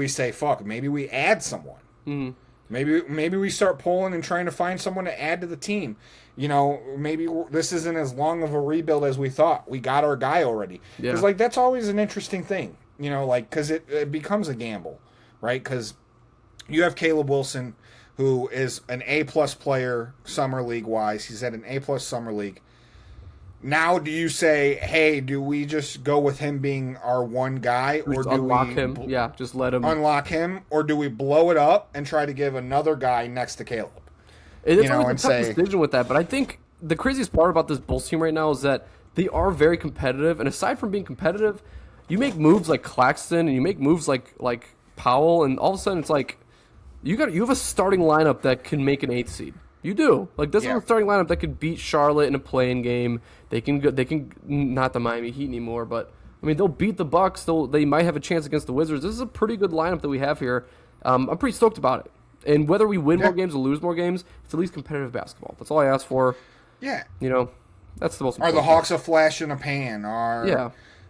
say, fuck, maybe we add someone? Mm-hmm. Maybe we start pulling and trying to find someone to add to the team. Maybe this isn't as long of a rebuild as we thought. We got our guy already. Because that's always an interesting thing. Because it becomes a gamble, right? Because you have Caleb Wilson, who is an A-plus player summer league-wise. He's at an A-plus summer league. Now do you say, hey, do we just go with him being our one guy? Or do unlock we him? Yeah, just let him. Unlock him? Or do we blow it up and try to give another guy next to Caleb? It's always a tough decision with that. But I think the craziest part about this Bulls team right now is that they are very competitive. And aside from being competitive, you make moves like Claxton and you make moves like Powell, and all of a sudden it's like you have a starting lineup that can make an 8th seed. You do. This is a starting lineup that could beat Charlotte in a play-in game. They can not the Miami Heat anymore, but I mean they'll beat the Bucks. They might have a chance against the Wizards. This is a pretty good lineup that we have here. I'm pretty stoked about it. And whether we win more games or lose more games, it's at least competitive basketball. That's all I ask for. Yeah. That's the most important. Are the Hawks a flash in a pan?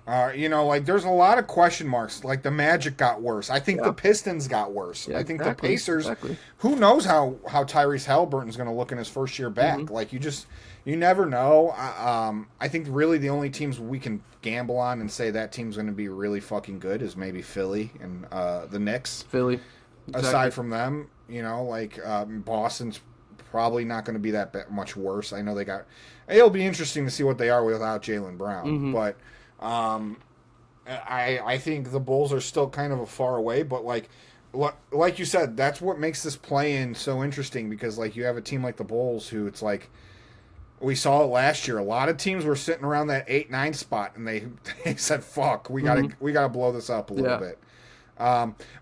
There's a lot of question marks. Like the Magic got worse. I think the Pistons got worse. Yeah, I think the Pacers. Exactly. Who knows how Tyrese Halliburton's going to look in his first year back? Mm-hmm. You never know. I think really the only teams we can gamble on and say that team's going to be really fucking good is maybe Philly and the Knicks. Philly. Exactly. Aside from them, Boston's probably not going to be that much worse. I know it'll be interesting to see what they are without Jaylen Brown, but. I think the Bulls are still kind of a far away, but like you said, that's what makes this play-in so interesting because you have a team like the Bulls who it's like we saw it last year. A lot of teams were sitting around that 8-9 spot, and they said, "Fuck, we gotta blow this up a little bit."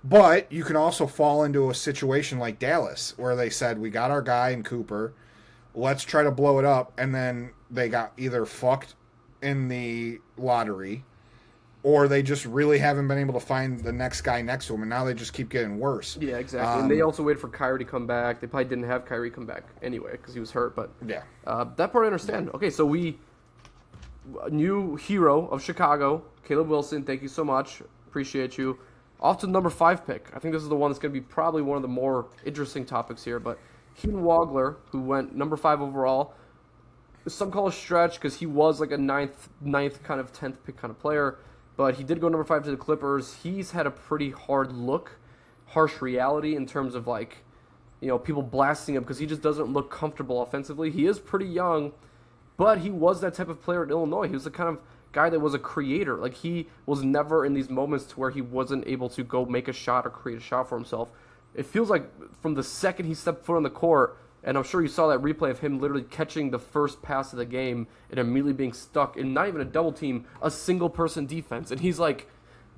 But you can also fall into a situation like Dallas where they said, "We got our guy in Cooper, let's try to blow it up," and then they got either fucked in the lottery, or they just really haven't been able to find the next guy next to him, and now they just keep getting worse. Yeah, exactly. And they also waited for Kyrie to come back. They probably didn't have Kyrie come back anyway because he was hurt. But that part I understand. Okay, so new hero of Chicago, Caleb Wilson. Thank you so much. Appreciate you. Off to the number 5 pick. I think this is the one that's going to be probably one of the more interesting topics here. But Keen Wagler, who went number 5 overall. Some call a stretch because he was like a ninth kind of 10th pick kind of player, but he did go number 5 to the Clippers. He's had a pretty harsh reality in terms of people blasting him because he just doesn't look comfortable offensively. He is pretty young, but he was that type of player at Illinois. He was the kind of guy that was a creator. Like, he was never in these moments to where he wasn't able to go make a shot or create a shot for himself. It feels like from the second he stepped foot on the court, and I'm sure you saw that replay of him literally catching the first pass of the game and immediately being stuck in not even a double team, a single person defense. And he's like,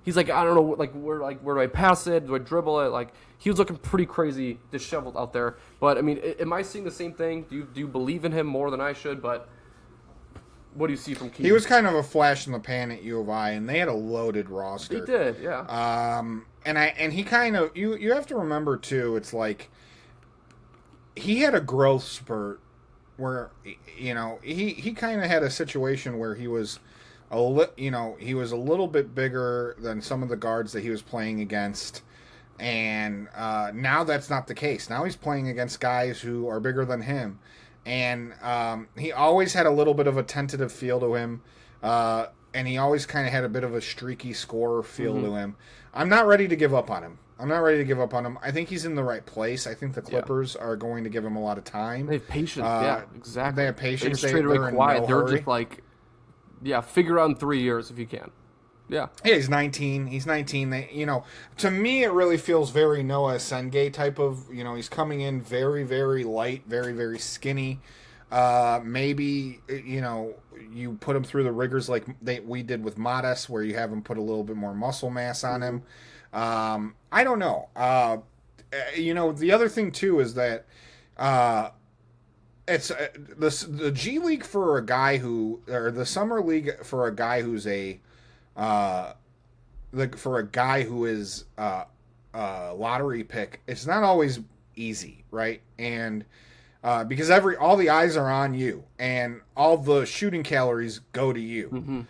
I don't know, where do I pass it? Do I dribble it? Like, he was looking pretty crazy, disheveled out there. But I mean, am I seeing the same thing? Do you believe in him more than I should? But what do you see from Keaton? He was kind of a flash in the pan at U of I, and they had a loaded roster. They did, yeah. And he kind of you have to remember too. It's like he had a growth spurt where he kind of had a situation where he was he was a little bit bigger than some of the guards that he was playing against, and now that's not the case. Now he's playing against guys who are bigger than him, and he always had a little bit of a tentative feel to him, and he always kind of had a bit of a streaky scorer feel to him. I'm not ready to give up on him. I think he's in the right place. I think the Clippers are going to give him a lot of time. They have patience. Yeah, exactly. They have patience. They just trade away quiet. No They're hurry. just like, figure out in 3 years if you can. Yeah. Yeah, he's 19. To me, it really feels very Noah Sengay type of, he's coming in very, very light, very, very skinny. Maybe, you put him through the rigors like we did with Modest, where you have him put a little bit more muscle mass on him. I don't know. The other thing, too, is that it's the G League for a guy or the Summer League for a guy who's for a guy who is a lottery pick. It's not always easy, right? And because all the eyes are on you, and all the shooting calories go to you. Mm-hmm.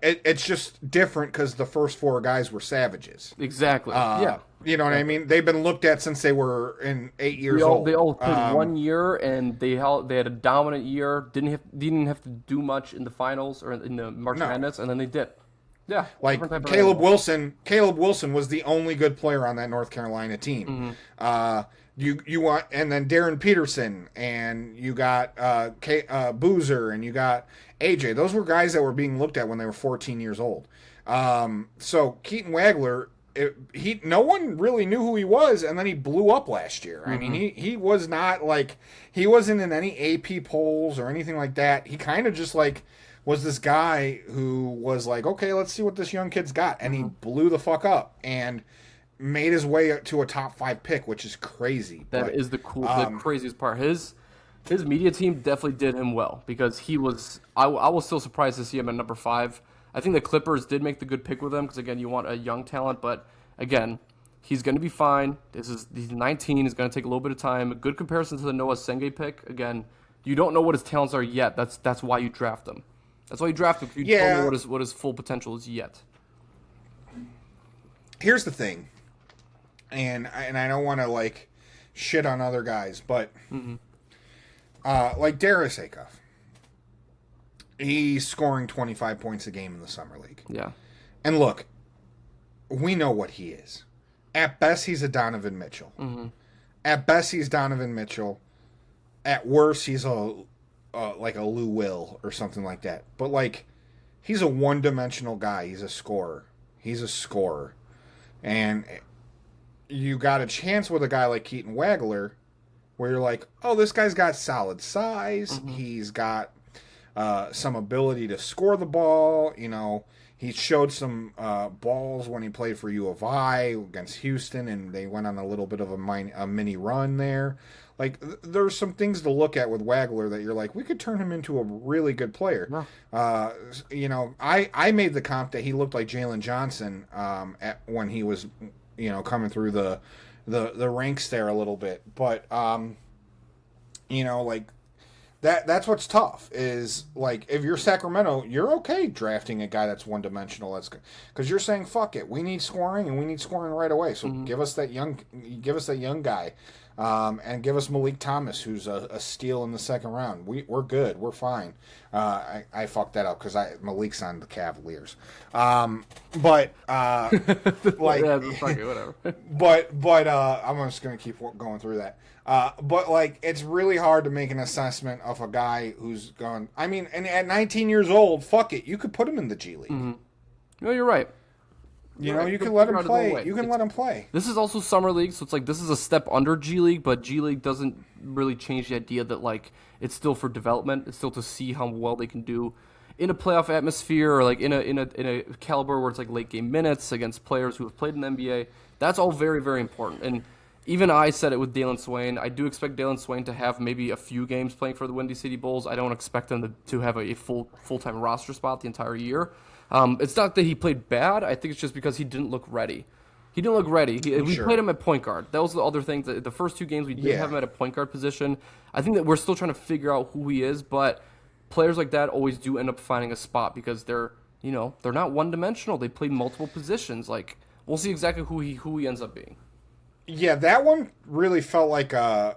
It's just different because the first four guys were savages. Exactly. Yeah. You know what I mean? They've been looked at since they were 8 years old. They all played 1 year, and they had a dominant year. Didn't have to do much in the finals or in the March Madness, and then they did. Yeah. Like Caleb Wilson. Caleb Wilson was the only good player on that North Carolina team. Mm-hmm. You want, and then Darren Peterson, and you got Boozer, and you got AJ. Those were guys that were being looked at when they were 14 years old. So Keaton Wagler, no one really knew who he was, and then he blew up last year. Mm-hmm. I mean, he was not he wasn't in any AP polls or anything like that. He kind of just was this guy who was like, okay, let's see what this young kid's got, and he blew the fuck up and made his way to a top 5 pick, which is crazy. That is the craziest part. His media team definitely did him well, because he was. I was still surprised to see him at number 5. I think the Clippers did make the good pick with him, because again, you want a young talent, but again, he's going to be fine. He's 19. He's going to take a little bit of time. A good comparison to the Noah Sengay pick. Again, you don't know what his talents are yet. That's why you draft him. That's why you draft him. You don't know what his full potential is yet. Here's the thing, and I don't want to shit on other guys, but like Darius Acuff, he's scoring 25 points a game in the Summer League. Yeah. And look, we know what he is. At best, he's a Donovan Mitchell. Mm-hmm. At best, he's Donovan Mitchell. At worst, he's a Lou Will or something like that. But he's a one-dimensional guy. He's a scorer. And you got a chance with a guy like Keaton Wagler, where you're like, oh, this guy's got solid size. Mm-hmm. He's got some ability to score the ball. He showed some balls when he played for U of I against Houston, and they went on a little bit of a mini run there. There's some things to look at with Wagler that you're like, we could turn him into a really good player. Yeah. I made the comp that he looked like Jalen Johnson when he was, coming through the ranks there a little bit. But, that's what's tough is if you're Sacramento, you're okay drafting a guy that's one-dimensional. That's good because you're saying fuck it, we need scoring and we need scoring right away. So give us that young guy. And give us Malik Thomas, who's a steal in the second round. We're good. We're fine. I fucked that up because Malik's on the Cavaliers. But like, Yeah, fuck it, whatever. but I'm just gonna keep going through that. But like, it's really hard to make an assessment of a guy who's gone. I mean, and at 19 years old, fuck it, you could put him in the G League. Mm-hmm. No, you're right. You know, you can let him play. You can let him play. This is also summer league, so it's like this is a step under G League, but G League doesn't really change the idea that like it's still for development. It's still to see how well they can do in a playoff atmosphere or like in a caliber where it's like late game minutes against players who have played in the NBA. That's all very, very important. And even I said it with Dalen Swain. I do expect Dalen Swain to have maybe a few games playing for the Windy City Bulls. I don't expect them to have a full-time roster spot the entire year. It's not that he played bad. I think it's just because he didn't look ready. He didn't look ready. We played him at point guard. That was the other thing. The first 2 games, we did have him at a point guard position. I think that we're still trying to figure out who he is, but players like that always do end up finding a spot because they're not one-dimensional. They play multiple positions. Like, we'll see exactly who he ends up being. Yeah, that one really felt like an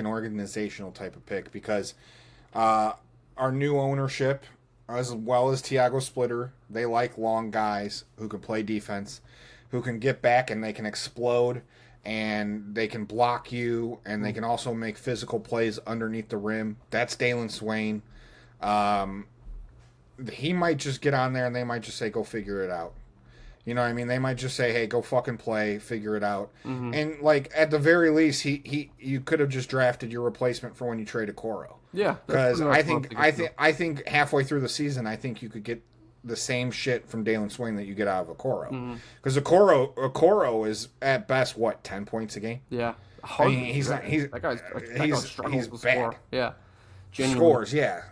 organizational type of pick because our new ownership, as well as Tiago Splitter, they like long guys who can play defense, who can get back and they can explode and they can block you and they can also make physical plays underneath the rim. That's Dalen Swain. He might just get on there and they might just say, go figure it out. You know what I mean? They might just say, hey, go fucking play, figure it out. Mm-hmm. And, like, at the very least, you could have just drafted your replacement for when you traded Coro. Yeah. Because I think halfway through the season, I think you could get the same shit from Dalen Swain that you get out of Okoro. Because Okoro is, at best, 10 points a game? Yeah. I mean, that guy's bad. Yeah. Genuinely. Scores, yeah.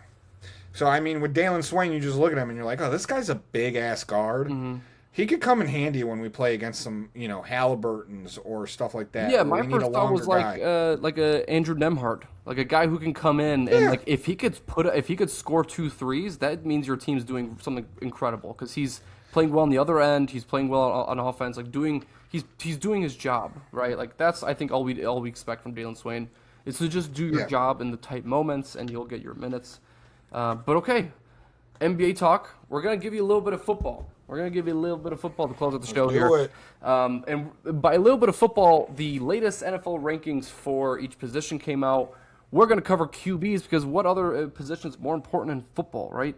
So, I mean, with Dalen Swain, you just look at him and you're like, oh, this guy's a big-ass guard. Mm-hmm. He could come in handy when we play against some, Halliburtons or stuff like that. Yeah, my first thought was like a Andrew Nemhart, like a guy who can come in and like if he could score 2 threes, that means your team's doing something incredible because he's playing well on the other end, he's playing well on offense, like he's doing his job, right? Like that's I think all we expect from Dalen Swain is to just do your job in the tight moments and you'll get your minutes. But okay, NBA talk. We're gonna give you a little bit of football. We're going to give you a little bit of football to close out the show here. And by a little bit of football, the latest NFL rankings for each position came out. We're going to cover QBs because what other position is more important in football, right?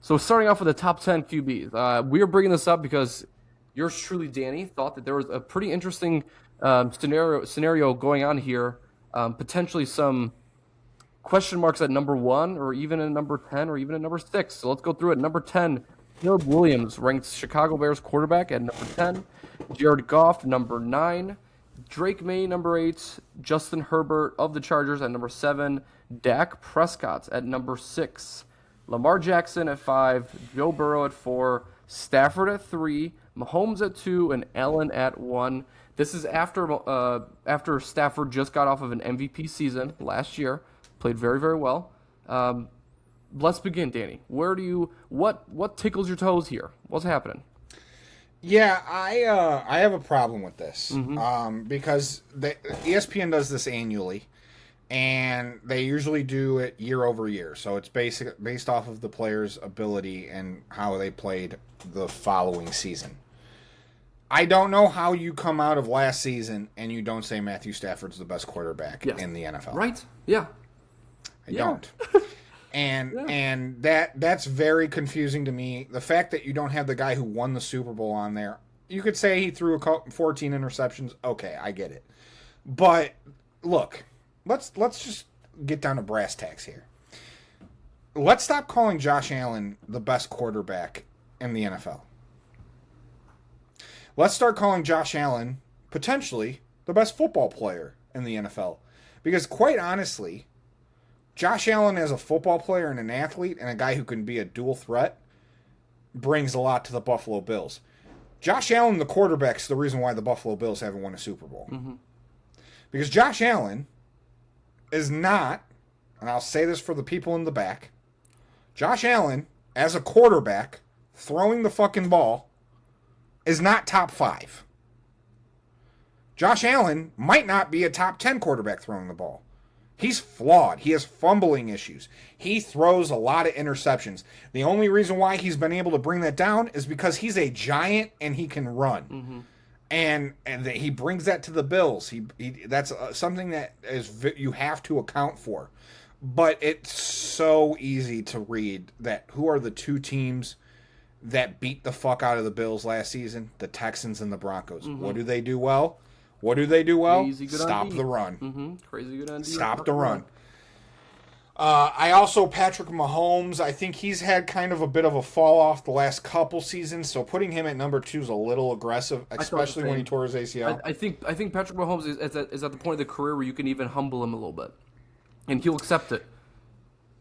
So starting off with the top 10 QBs. We are bringing this up because yours truly, Danny, thought that there was a pretty interesting scenario going on here. Potentially some question marks at number 1 or even at number 10 or even at number 6. So let's go through it. Number 10. Caleb Williams ranked Chicago Bears quarterback at number 10. Jared Goff, number 9. Drake May, number 8. Justin Herbert of the Chargers at number 7. Dak Prescott at number 6. Lamar Jackson at 5. Joe Burrow at 4. Stafford at 3. Mahomes at 2. And Allen at 1. This is after Stafford just got off of an MVP season last year. Played very, very well. Let's begin, Danny. What tickles your toes here? What's happening? Yeah, I have a problem with this because ESPN does this annually, and they usually do it year over year. So it's based off of the player's ability and how they played the following season. I don't know how you come out of last season and you don't say Matthew Stafford's the best quarterback in the NFL. Right? Yeah. I don't. And that's very confusing to me. The fact that you don't have the guy who won the Super Bowl on there, you could say he threw 14 interceptions. Okay, I get it. But look, let's just get down to brass tacks here. Let's stop calling Josh Allen the best quarterback in the NFL. Let's start calling Josh Allen potentially the best football player in the NFL. Because quite honestly, Josh Allen as a football player and an athlete and a guy who can be a dual threat brings a lot to the Buffalo Bills. Josh Allen, the quarterback, is the reason why the Buffalo Bills haven't won a Super Bowl. Mm-hmm. Because Josh Allen is not, and I'll say this for the people in the back, Josh Allen, as a quarterback, throwing the fucking ball, is not top 5. Josh Allen might not be a top 10 quarterback throwing the ball. He's flawed. He has fumbling issues. He throws a lot of interceptions. The only reason why he's been able to bring that down is because he's a giant and he can run. Mm-hmm. And he brings that to the Bills. That's something that you have to account for. But it's so easy to read that who are the two teams that beat the fuck out of the Bills last season? The Texans and the Broncos. Mm-hmm. What do they do well? Stop the run. Mm-hmm. Crazy good on D. Stop the run. I also, Patrick Mahomes, I think he's had kind of a bit of a fall off the last couple seasons, so putting him at number 2 is a little aggressive, especially when he tore his ACL. I think Patrick Mahomes is at the point of the career where you can even humble him a little bit, and he'll accept it.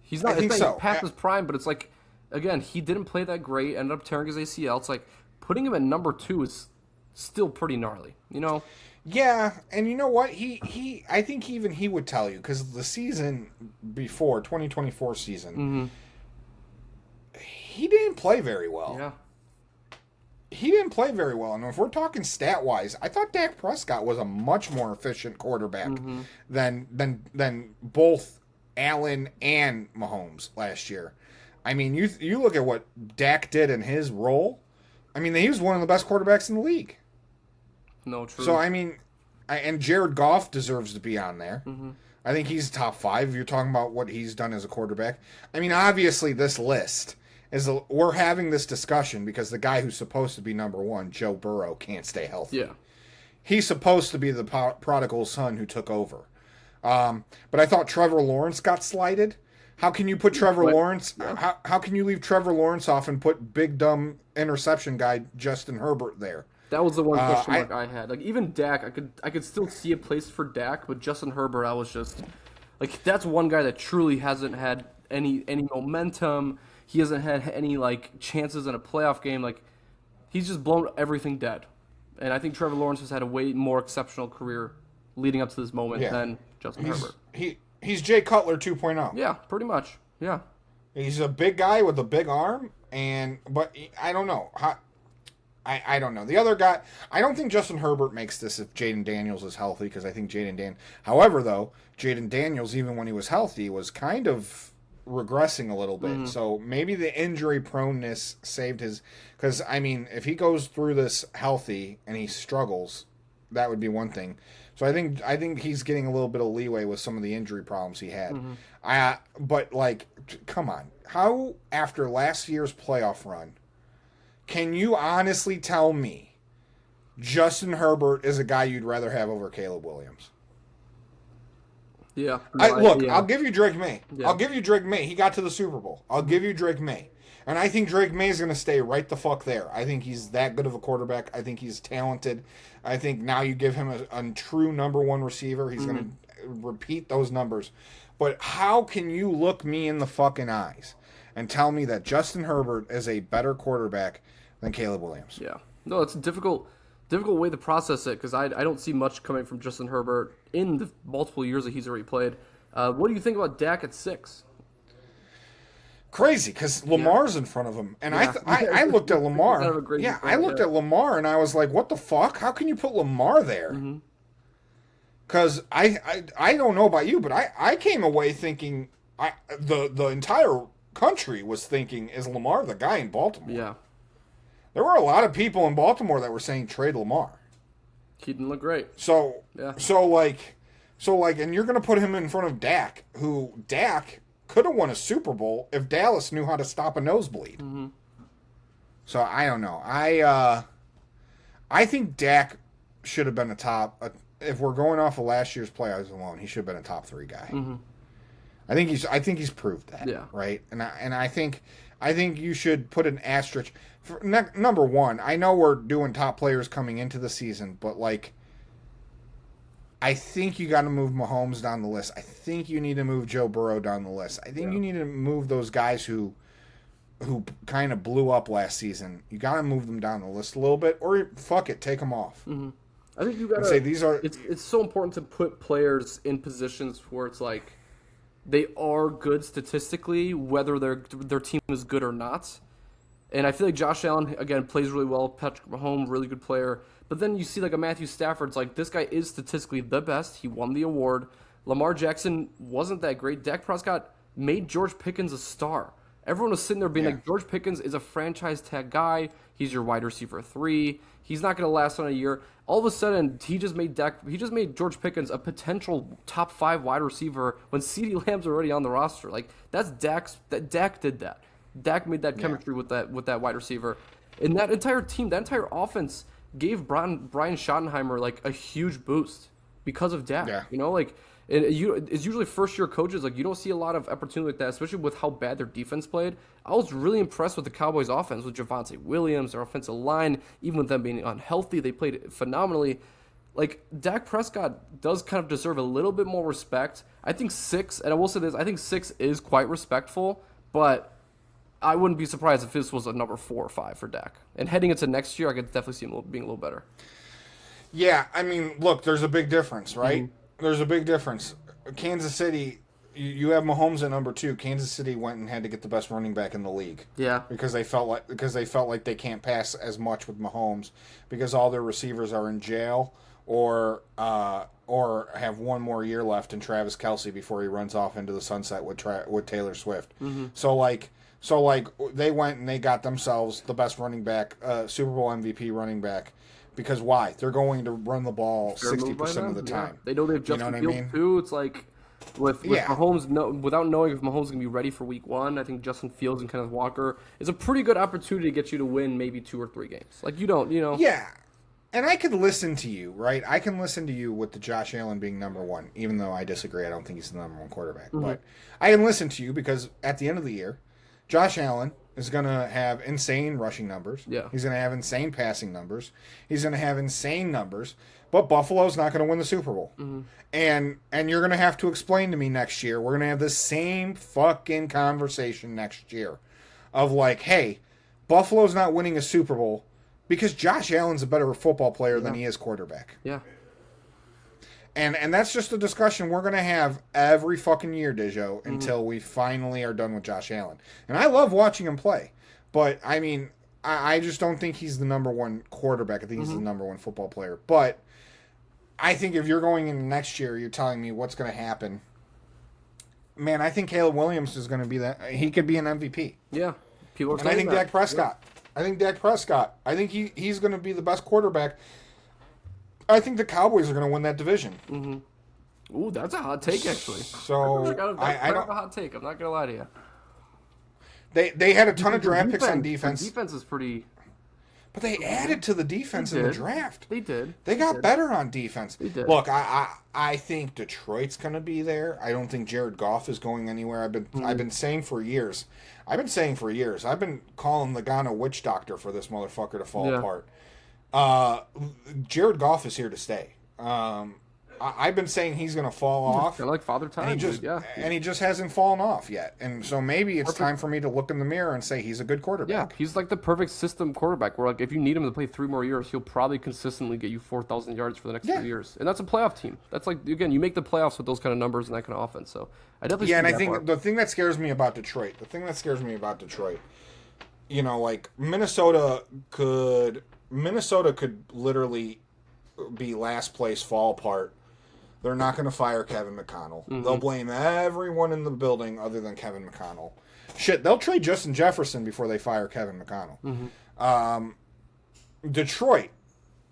He's not past his prime, but it's like, again, he didn't play that great, ended up tearing his ACL. It's like putting him at number 2 is still pretty gnarly, you know? Yeah, and you know what? I think even he would tell you, because the season before, 2024 season, he didn't play very well. Yeah. He didn't play very well. And if we're talking stat-wise, I thought Dak Prescott was a much more efficient quarterback than both Allen and Mahomes last year. I mean, you look at what Dak did in his role. I mean, he was one of the best quarterbacks in the league. No, true. So, I mean, and Jared Goff deserves to be on there. Mm-hmm. I think he's top 5 if you're talking about what he's done as a quarterback. I mean, obviously, this list we're having this discussion because the guy who's supposed to be number 1, Joe Burrow, can't stay healthy. Yeah. He's supposed to be the prodigal son who took over. But I thought Trevor Lawrence got slighted. How can you put Trevor Lawrence? Yeah. How can you leave Trevor Lawrence off and put big dumb interception guy Justin Herbert there? That was the one question mark I had. Like, even Dak, I could still see a place for Dak, but Justin Herbert, I was just like, that's one guy that truly hasn't had any momentum. He hasn't had any like chances in a playoff game. Like, he's just blown everything dead. And I think Trevor Lawrence has had a way more exceptional career leading up to this moment than Justin Herbert. He's Jay Cutler 2.0. Yeah, pretty much. Yeah. He's a big guy with a big arm, but I don't know. I don't know. The other guy, I don't think Justin Herbert makes this if Jaden Daniels is healthy, because I think However, though, Jaden Daniels, even when he was healthy, was kind of regressing a little bit. Mm-hmm. So maybe the injury proneness saved his. Because, I mean, if he goes through this healthy and he struggles, that would be one thing. So I think he's getting a little bit of leeway with some of the injury problems he had. Mm-hmm. But, like, come on. How, after last year's playoff run, can you honestly tell me Justin Herbert is a guy you'd rather have over Caleb Williams? Yeah. I'll give you Drake May. Yeah. I'll give you Drake May. He got to the Super Bowl. I'll give you Drake May. And I think Drake May is going to stay right the fuck there. I think he's that good of a quarterback. I think he's talented. I think now you give him a true number 1 receiver. He's going to repeat those numbers. But how can you look me in the fucking eyes and tell me that Justin Herbert is a better quarterback than Caleb Williams? Yeah. No, it's a difficult way to process it, because I don't see much coming from Justin Herbert in the multiple years that he's already played. What do you think about Dak at 6? Crazy, because Lamar's in front of him, and I looked at Lamar. I looked at Lamar, and I was like, "What the fuck? How can you put Lamar there?" Because I don't know about you, but I came away thinking the entire country was thinking, is Lamar the guy in Baltimore? Yeah, there were a lot of people in Baltimore that were saying trade Lamar. He didn't look great. So and you're gonna put him in front of Dak, who Dak could have won a Super Bowl if Dallas knew how to stop a nosebleed. Mm-hmm. So I don't know. I think Dak should have been if we're going off of last year's playoffs alone, he should have been a top 3 guy. Mm-hmm. I think he's proved that. Yeah. Right. And I think you should put an asterisk for number 1. I know we're doing top players coming into the season, but like, I think you got to move Mahomes down the list. I think you need to move Joe Burrow down the list. I think you need to move those guys who kind of blew up last season. You got to move them down the list a little bit, or fuck it, take them off. Mm-hmm. I think you got to say these are. It's so important to put players in positions where it's like they are good statistically, whether their team is good or not. And I feel like Josh Allen, again, plays really well. Patrick Mahomes, really good player. But then you see like a Matthew Stafford's like, this guy is statistically the best. He won the award. Lamar Jackson wasn't that great. Dak Prescott made George Pickens a star. Everyone was sitting there being like, George Pickens is a franchise tag guy. He's your wide receiver 3. He's not going to last on a year. All of a sudden, he just made George Pickens a potential top 5 wide receiver when CeeDee Lamb's already on the roster. Like that's Dak did that. Dak made that chemistry with that wide receiver. And that entire team, that entire offense gave Brian Schottenheimer like a huge boost because of Dak. Yeah. You know, like it's usually first-year coaches. Like you don't see a lot of opportunity like that, especially with how bad their defense played. I was really impressed with the Cowboys' offense with Javonte Williams, their offensive line, even with them being unhealthy, they played phenomenally. Like Dak Prescott does kind of deserve a little bit more respect. I think 6, and I will say this, I think 6 is quite respectful, but I wouldn't be surprised if this was a number 4 or 5 for Dak. And heading into next year, I could definitely see him being a little better. Yeah, I mean, look, there's a big difference, right? Mm-hmm. There's a big difference. Kansas City, you have Mahomes at number 2. Kansas City went and had to get the best running back in the league. Yeah, because they felt like they can't pass as much with Mahomes because all their receivers are in jail or have one more year left in Travis Kelce before he runs off into the sunset with Taylor Swift. Mm-hmm. So they went and they got themselves the best running back, Super Bowl MVP running back. Because why? They're going to run the ball 60% of the time. They know they have Justin Fields too. It's like with Mahomes, without knowing if Mahomes is going to be ready for week 1, I think Justin Fields and Kenneth Walker is a pretty good opportunity to get you to win maybe 2 or 3 games. Like you don't. Yeah. And I could listen to you, right? I can listen to you with the Josh Allen being number 1, even though I disagree. I don't think he's the number 1 quarterback. Mm-hmm. But I can listen to you because at the end of the year, Josh Allen is going to have insane rushing numbers. Yeah. He's going to have insane passing numbers. He's going to have insane numbers. But Buffalo's not going to win the Super Bowl. Mm-hmm. And you're going to have to explain to me next year. We're going to have the same fucking conversation next year of like, hey, Buffalo's not winning a Super Bowl because Josh Allen's a better football player than he is quarterback. Yeah. And that's just a discussion we're going to have every fucking year, Dijo, until we finally are done with Josh Allen. And I love watching him play. But, I mean, I just don't think he's the number 1 quarterback. I think he's the number 1 football player. But I think if you're going into next year, you're telling me what's going to happen. Man, I think Caleb Williams is going to be that. He could be an MVP. Yeah. People are saying that. I think Dak Prescott. Yeah. I think he's going to be the best quarterback. I think the Cowboys are going to win that division. Mm-hmm. Ooh, that's a hot take, actually. So I don't have a hot take. I'm not going to lie to you. They had a ton of draft picks on defense. The defense is pretty. But they added to the defense in the draft. They did. They got better on defense. They did. Look, I think Detroit's going to be there. I don't think Jared Goff is going anywhere. I've been saying for years. I've been calling the Ghana witch doctor for this motherfucker to fall apart. Jared Goff is here to stay. I've been saying he's going to fall off. Kind of like Father Time. And he just hasn't fallen off yet. And so maybe it's time for me to look in the mirror and say he's a good quarterback. Yeah, he's like the perfect system quarterback where like if you need him to play 3 more years, he'll probably consistently get you 4,000 yards for the next 3 years. And that's a playoff team. That's like, again, you make the playoffs with those kind of numbers and that kind of offense. So I definitely see and that I think part. the thing that scares me about Detroit, like Minnesota could literally be last place, fall apart. They're not going to fire Kevin McConnell. Mm-hmm. They'll blame everyone in the building other than Kevin McConnell. Shit, they'll trade Justin Jefferson before they fire Kevin McConnell. Mm-hmm. Detroit,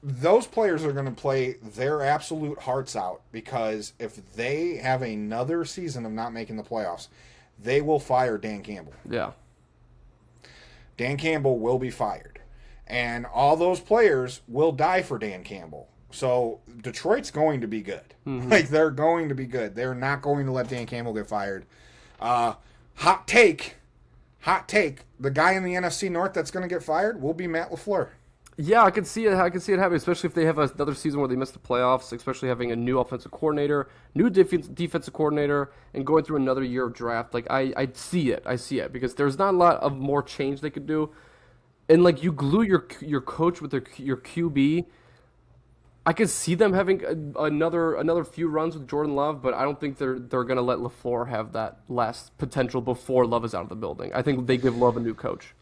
those players are going to play their absolute hearts out because if they have another season of not making the playoffs, they will fire Dan Campbell. Yeah. Dan Campbell will be fired. And all those players will die for Dan Campbell. So Detroit's going to be good. Mm-hmm. Like, they're going to be good. They're not going to let Dan Campbell get fired. Hot take. The guy in the NFC North that's going to get fired will be Matt LaFleur. Yeah, I can see it happening, especially if they have another season where they miss the playoffs, especially having a new offensive coordinator, new defensive coordinator, and going through another year of draft. Like, I see it because there's not a lot of more change they could do. And, like, you glue your coach with your QB. I could see them having another few runs with Jordan Love, but I don't think they're going to let LaFleur have that last potential before Love is out of the building. I think they give Love a new coach.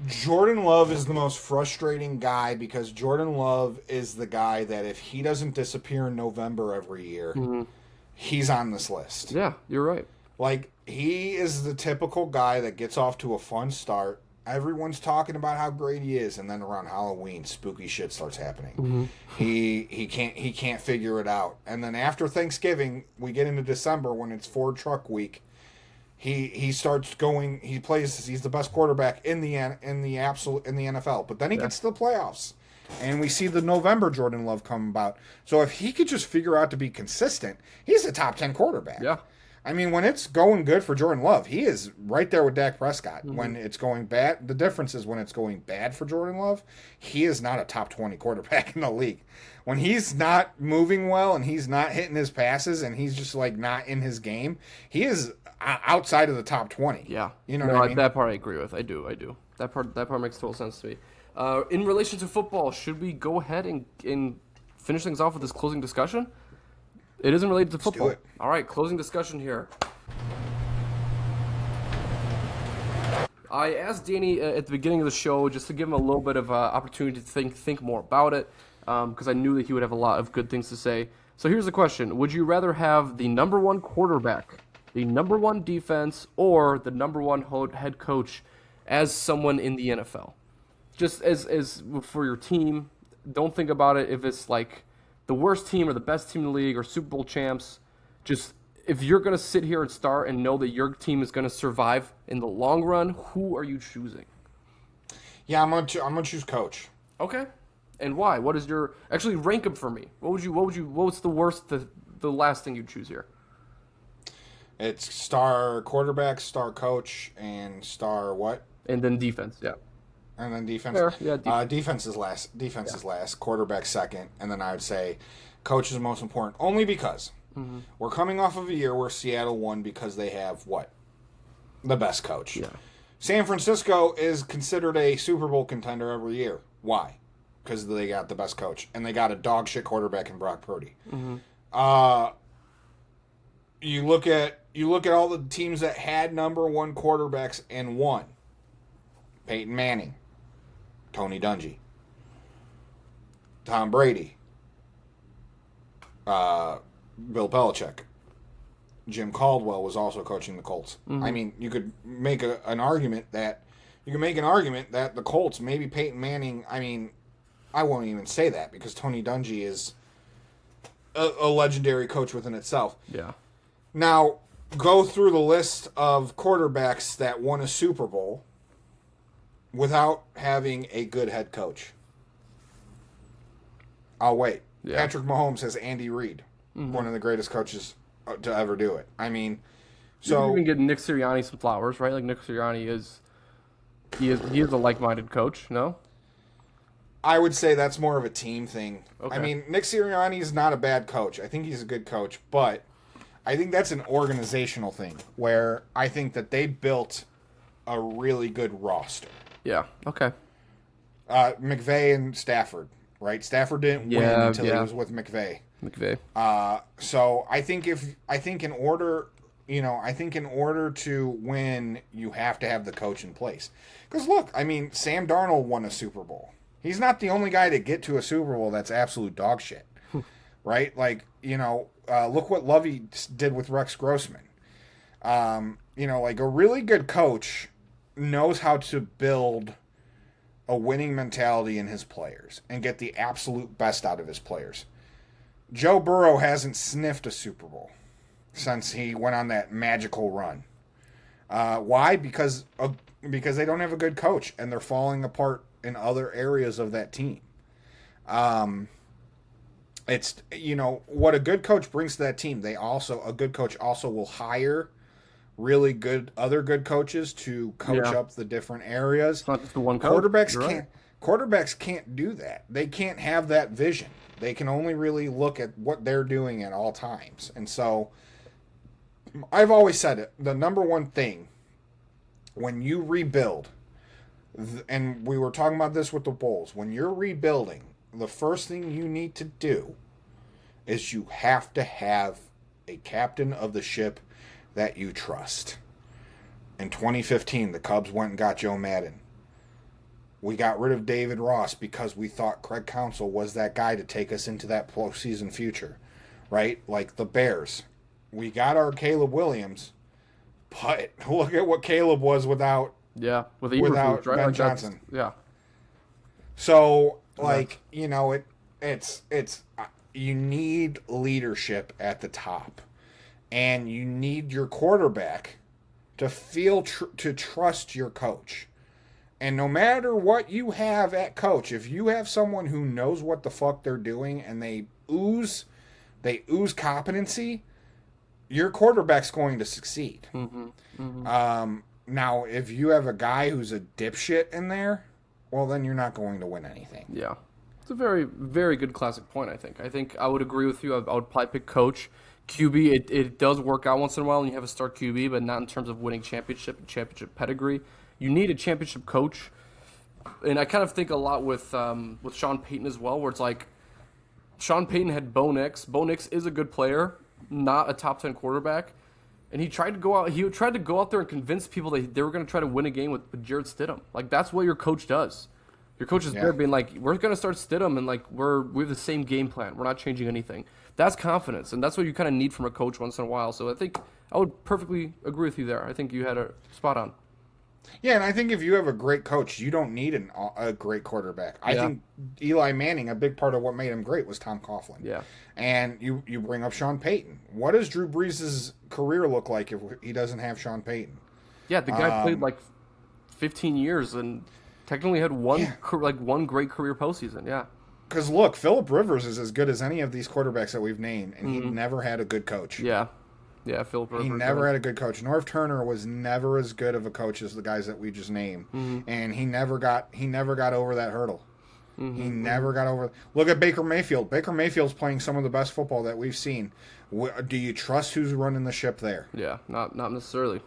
Jordan Love is the most frustrating guy because Jordan Love is the guy that if he doesn't disappear in November every year, he's on this list. Yeah, you're right. Like, he is the typical guy that gets off to a fun start. Everyone's talking about how great he is, and then around Halloween, spooky shit starts happening. He can't figure it out. And then after Thanksgiving, we get into December when it's Ford Truck Week. He starts going. He plays. He's the best quarterback in the NFL. But then he gets to the playoffs, and we see the November Jordan Love come about. So if he could just figure out to be consistent, he's a top 10 quarterback. Yeah. I mean, when it's going good for Jordan Love, he is right there with Dak Prescott. When it's going bad, the difference is when it's going bad for Jordan Love, he is not a top 20 quarterback in the league. When he's not moving well and he's not hitting his passes and he's just like not in his game, he is outside of the top 20. Yeah. You know what I mean? That part I agree with. I do. That part makes total sense to me. In relation to football, should we go ahead and finish things off with this closing discussion? It isn't related to football. Let's do it. All right, closing discussion here. I asked Danny at the beginning of the show just to give him a little bit of opportunity to think more about it because I knew that he would have a lot of good things to say. So here's the question. Would you rather have the number one quarterback, the number one defense, or the number one head coach as someone in the NFL? Just as for your team, don't think about it if it's like the worst team or the best team in the league or Super Bowl champs. Just if you're going to sit here and start and know that your team is going to survive in the long run, who are you choosing? Yeah, I'm gonna choose coach. Okay, and why? What is your actually rank them for me? What's the worst, the last thing you'd choose here? It's star quarterback, star coach, and star what? And then defense, yeah. And then defense. Fair. Yeah, defense is last. Defense is last. Quarterback second, and then I would say coach is the most important. Only because we're coming off of a year where Seattle won because they have what? The best coach. Yeah. San Francisco is considered a Super Bowl contender every year. Why? Because they got the best coach, and they got a dog shit quarterback in Brock Purdy. You look at all the teams that had number one quarterbacks and won. Peyton Manning, Tony Dungy, Tom Brady, Bill Belichick, Jim Caldwell was also coaching the Colts. I mean, you could make an argument that the Colts, maybe Peyton Manning. I mean, I won't even say that because Tony Dungy is a legendary coach within itself. Yeah. Now, go through the list of quarterbacks that won a Super Bowl without having a good head coach. I'll wait. Yeah. Patrick Mahomes has Andy Reid, one of the greatest coaches to ever do it. I mean, so you can even give Nick Sirianni some flowers, right? Like Nick Sirianni is a like-minded coach, no? I would say that's more of a team thing. Okay. I mean, Nick Sirianni is not a bad coach. I think he's a good coach, but I think that's an organizational thing where I think that they built a really good roster. Yeah. Okay. McVay and Stafford, right? Stafford didn't win until he was with McVay. So I think in order to win, you have to have the coach in place. Because look, I mean, Sam Darnold won a Super Bowl. He's not the only guy to get to a Super Bowl that's absolute dog shit, right? Like, look what Lovey did with Rex Grossman. Like a really good coach knows how to build a winning mentality in his players and get the absolute best out of his players. Joe Burrow hasn't sniffed a Super Bowl since he went on that magical run. Why? Because they don't have a good coach and they're falling apart in other areas of that team. It's what a good coach brings to that team. A good coach also will hire really good other good coaches to coach up the different areas. It's not just the one coach. Quarterbacks can't do that. They can't have that vision. They can only really look at what they're doing at all times. And so I've always said it, the number one thing when you rebuild, and we were talking about this with the Bulls, when you're rebuilding, the first thing you need to do is you have to have a captain of the ship that you trust. In 2015, the Cubs went and got Joe Madden. We got rid of David Ross because we thought Craig Counsell was that guy to take us into that postseason future, right? Like the Bears. We got our Caleb Williams, but look at what Caleb was without with without right? Ben Like Johnson. Yeah. So, like, you know, it's you need leadership at the top, and you need your quarterback to to trust your coach. And no matter what you have at coach, if you have someone who knows what the fuck they're doing and they ooze competency, your quarterback's going to succeed. Now, if you have a guy who's a dipshit in there, well, then you're not going to win anything. Yeah. It's a very, very good classic point, I think. I think I would agree with you. I would probably pick coach. QB, it does work out once in a while when you have a star QB, but not in terms of winning championship pedigree. You need a championship coach. And I kind of think a lot with Sean Payton as well, where it's like Sean Payton had Bo Nix. Bo Nix is a good player, not a top 10 quarterback. And he tried to go out there and convince people that they were going to try to win a game with Jarrett Stidham. Like, that's what your coach does. Your coach is there being like, we're going to start Stidham, and like we have the same game plan. We're not changing anything. That's confidence, and that's what you kind of need from a coach once in a while. So I think I would perfectly agree with you there. I think you had a spot on. Yeah, and I think if you have a great coach, you don't need a great quarterback. I think Eli Manning, a big part of what made him great was Tom Coughlin. Yeah. And you bring up Sean Payton. What does Drew Brees' career look like if he doesn't have Sean Payton? Yeah, the guy played like 15 years and technically had one great career postseason. Yeah. Because look, Phillip Rivers is as good as any of these quarterbacks that we've named, and he never had a good coach. Yeah. Yeah, Phillip Rivers. He never had a good coach. Norv Turner was never as good of a coach as the guys that we just named, and he never got over that hurdle. He never got over. Look at Baker Mayfield. Baker Mayfield's playing some of the best football that we've seen. Do you trust who's running the ship there? Yeah, not necessarily.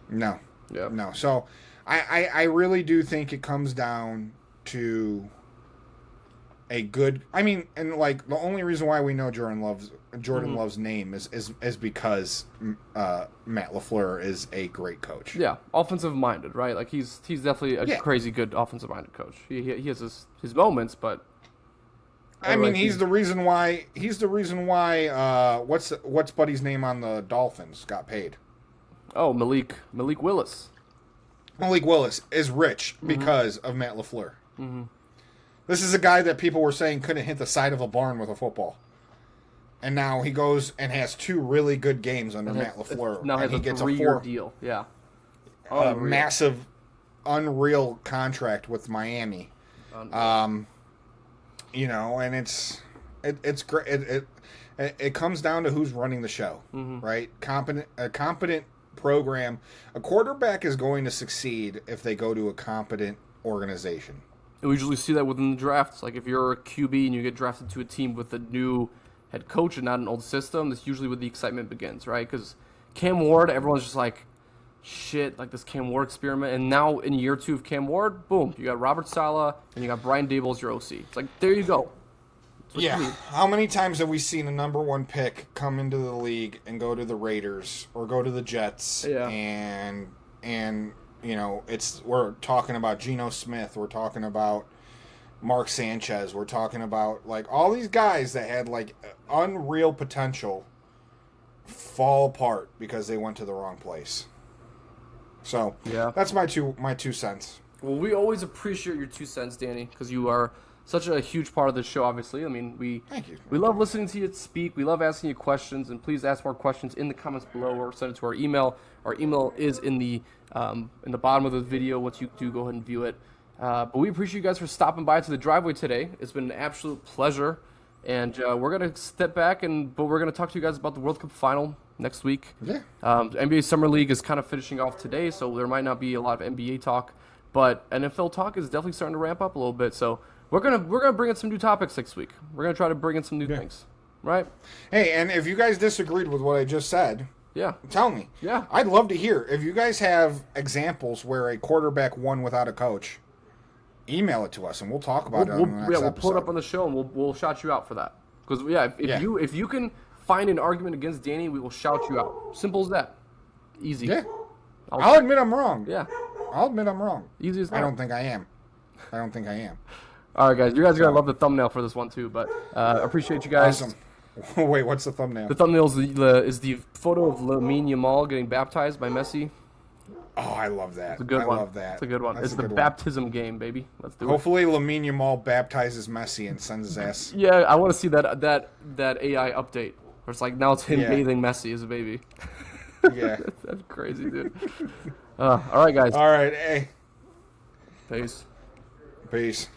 No. Yeah. No. So I really do think it comes down to a good. I mean, and like the only reason why we know Jordan Love's name is because Matt LaFleur is a great coach. Yeah, offensive minded, right? Like he's definitely a crazy good offensive minded coach. He has his moments, but I mean, he's the reason why what's Buddy's name on the Dolphins got paid. Oh, Malik Willis. Malik Willis is rich because of Matt LaFleur. This is a guy that people were saying couldn't hit the side of a barn with a football. And now he goes and has 2 really good games under Matt LaFleur. Now and he gets a 4-year deal. Yeah. A massive, unreal contract with Miami. You know, and it's great. It comes down to who's running the show, right? A competent program. A quarterback is going to succeed if they go to a competent organization. And we usually see that within the drafts. Like if you're a QB and you get drafted to a team with a new head coach and not an old system, that's usually where the excitement begins, right? Because Cam Ward, everyone's just like, shit, like this Cam Ward experiment. And now in year 2 of Cam Ward, boom, you got Robert Saleh and you got Brian Daboll as your OC. It's like, there you go. Yeah. How many times have we seen a number 1 pick come into the league and go to the Raiders or go to the Jets? Yeah. And you know, we're talking about Geno Smith, we're talking about Mark Sanchez, we're talking about like all these guys that had like unreal potential fall apart because they went to the wrong place. So that's my two cents. Well, we always appreciate your 2 cents, Danny, because you are such a huge part of the show, obviously. I mean, Thank you. We love listening to you speak. We love asking you questions, and please ask more questions in the comments below or send it to our email. Our email is in the bottom of the video once you do go ahead and view it. But we appreciate you guys for stopping by to the driveway today. It's been an absolute pleasure. And we're going to step back, but we're going to talk to you guys about the World Cup final next week. Yeah. The NBA Summer League is kind of finishing off today, so there might not be a lot of NBA talk. But NFL talk is definitely starting to ramp up a little bit. So we're gonna bring in some new topics next week. We're going to try to bring in some new things. Right? Hey, and if you guys disagreed with what I just said, tell me. Yeah. I'd love to hear. If you guys have examples where a quarterback won without a coach, email it to us and we'll talk about it on the next episode. We'll pull it up on the show and we'll shout you out for that. Because if you can find an argument against Danny, we will shout you out. Simple as that. Easy. Yeah. I'll admit I'm wrong. Yeah. I'll admit I'm wrong. Easy as that. I don't think I am. I don't think I am. All right, guys. You guys are going to love the thumbnail for this one, too. But appreciate you guys. Awesome. Wait, what's the thumbnail? The thumbnail is the photo of Lamine Yamal getting baptized by Messi. Oh, I love that. It's a good one. I love that. It's a good one. That's It's the baptism game, baby. Let's do it. Hopefully, Lamine Yamal baptizes Messi and sends his ass. Yeah, I want to see that AI update. Where it's like, now it's him bathing Messi as a baby. Yeah. That's crazy, dude. All right, guys. All right, hey. Peace. Peace.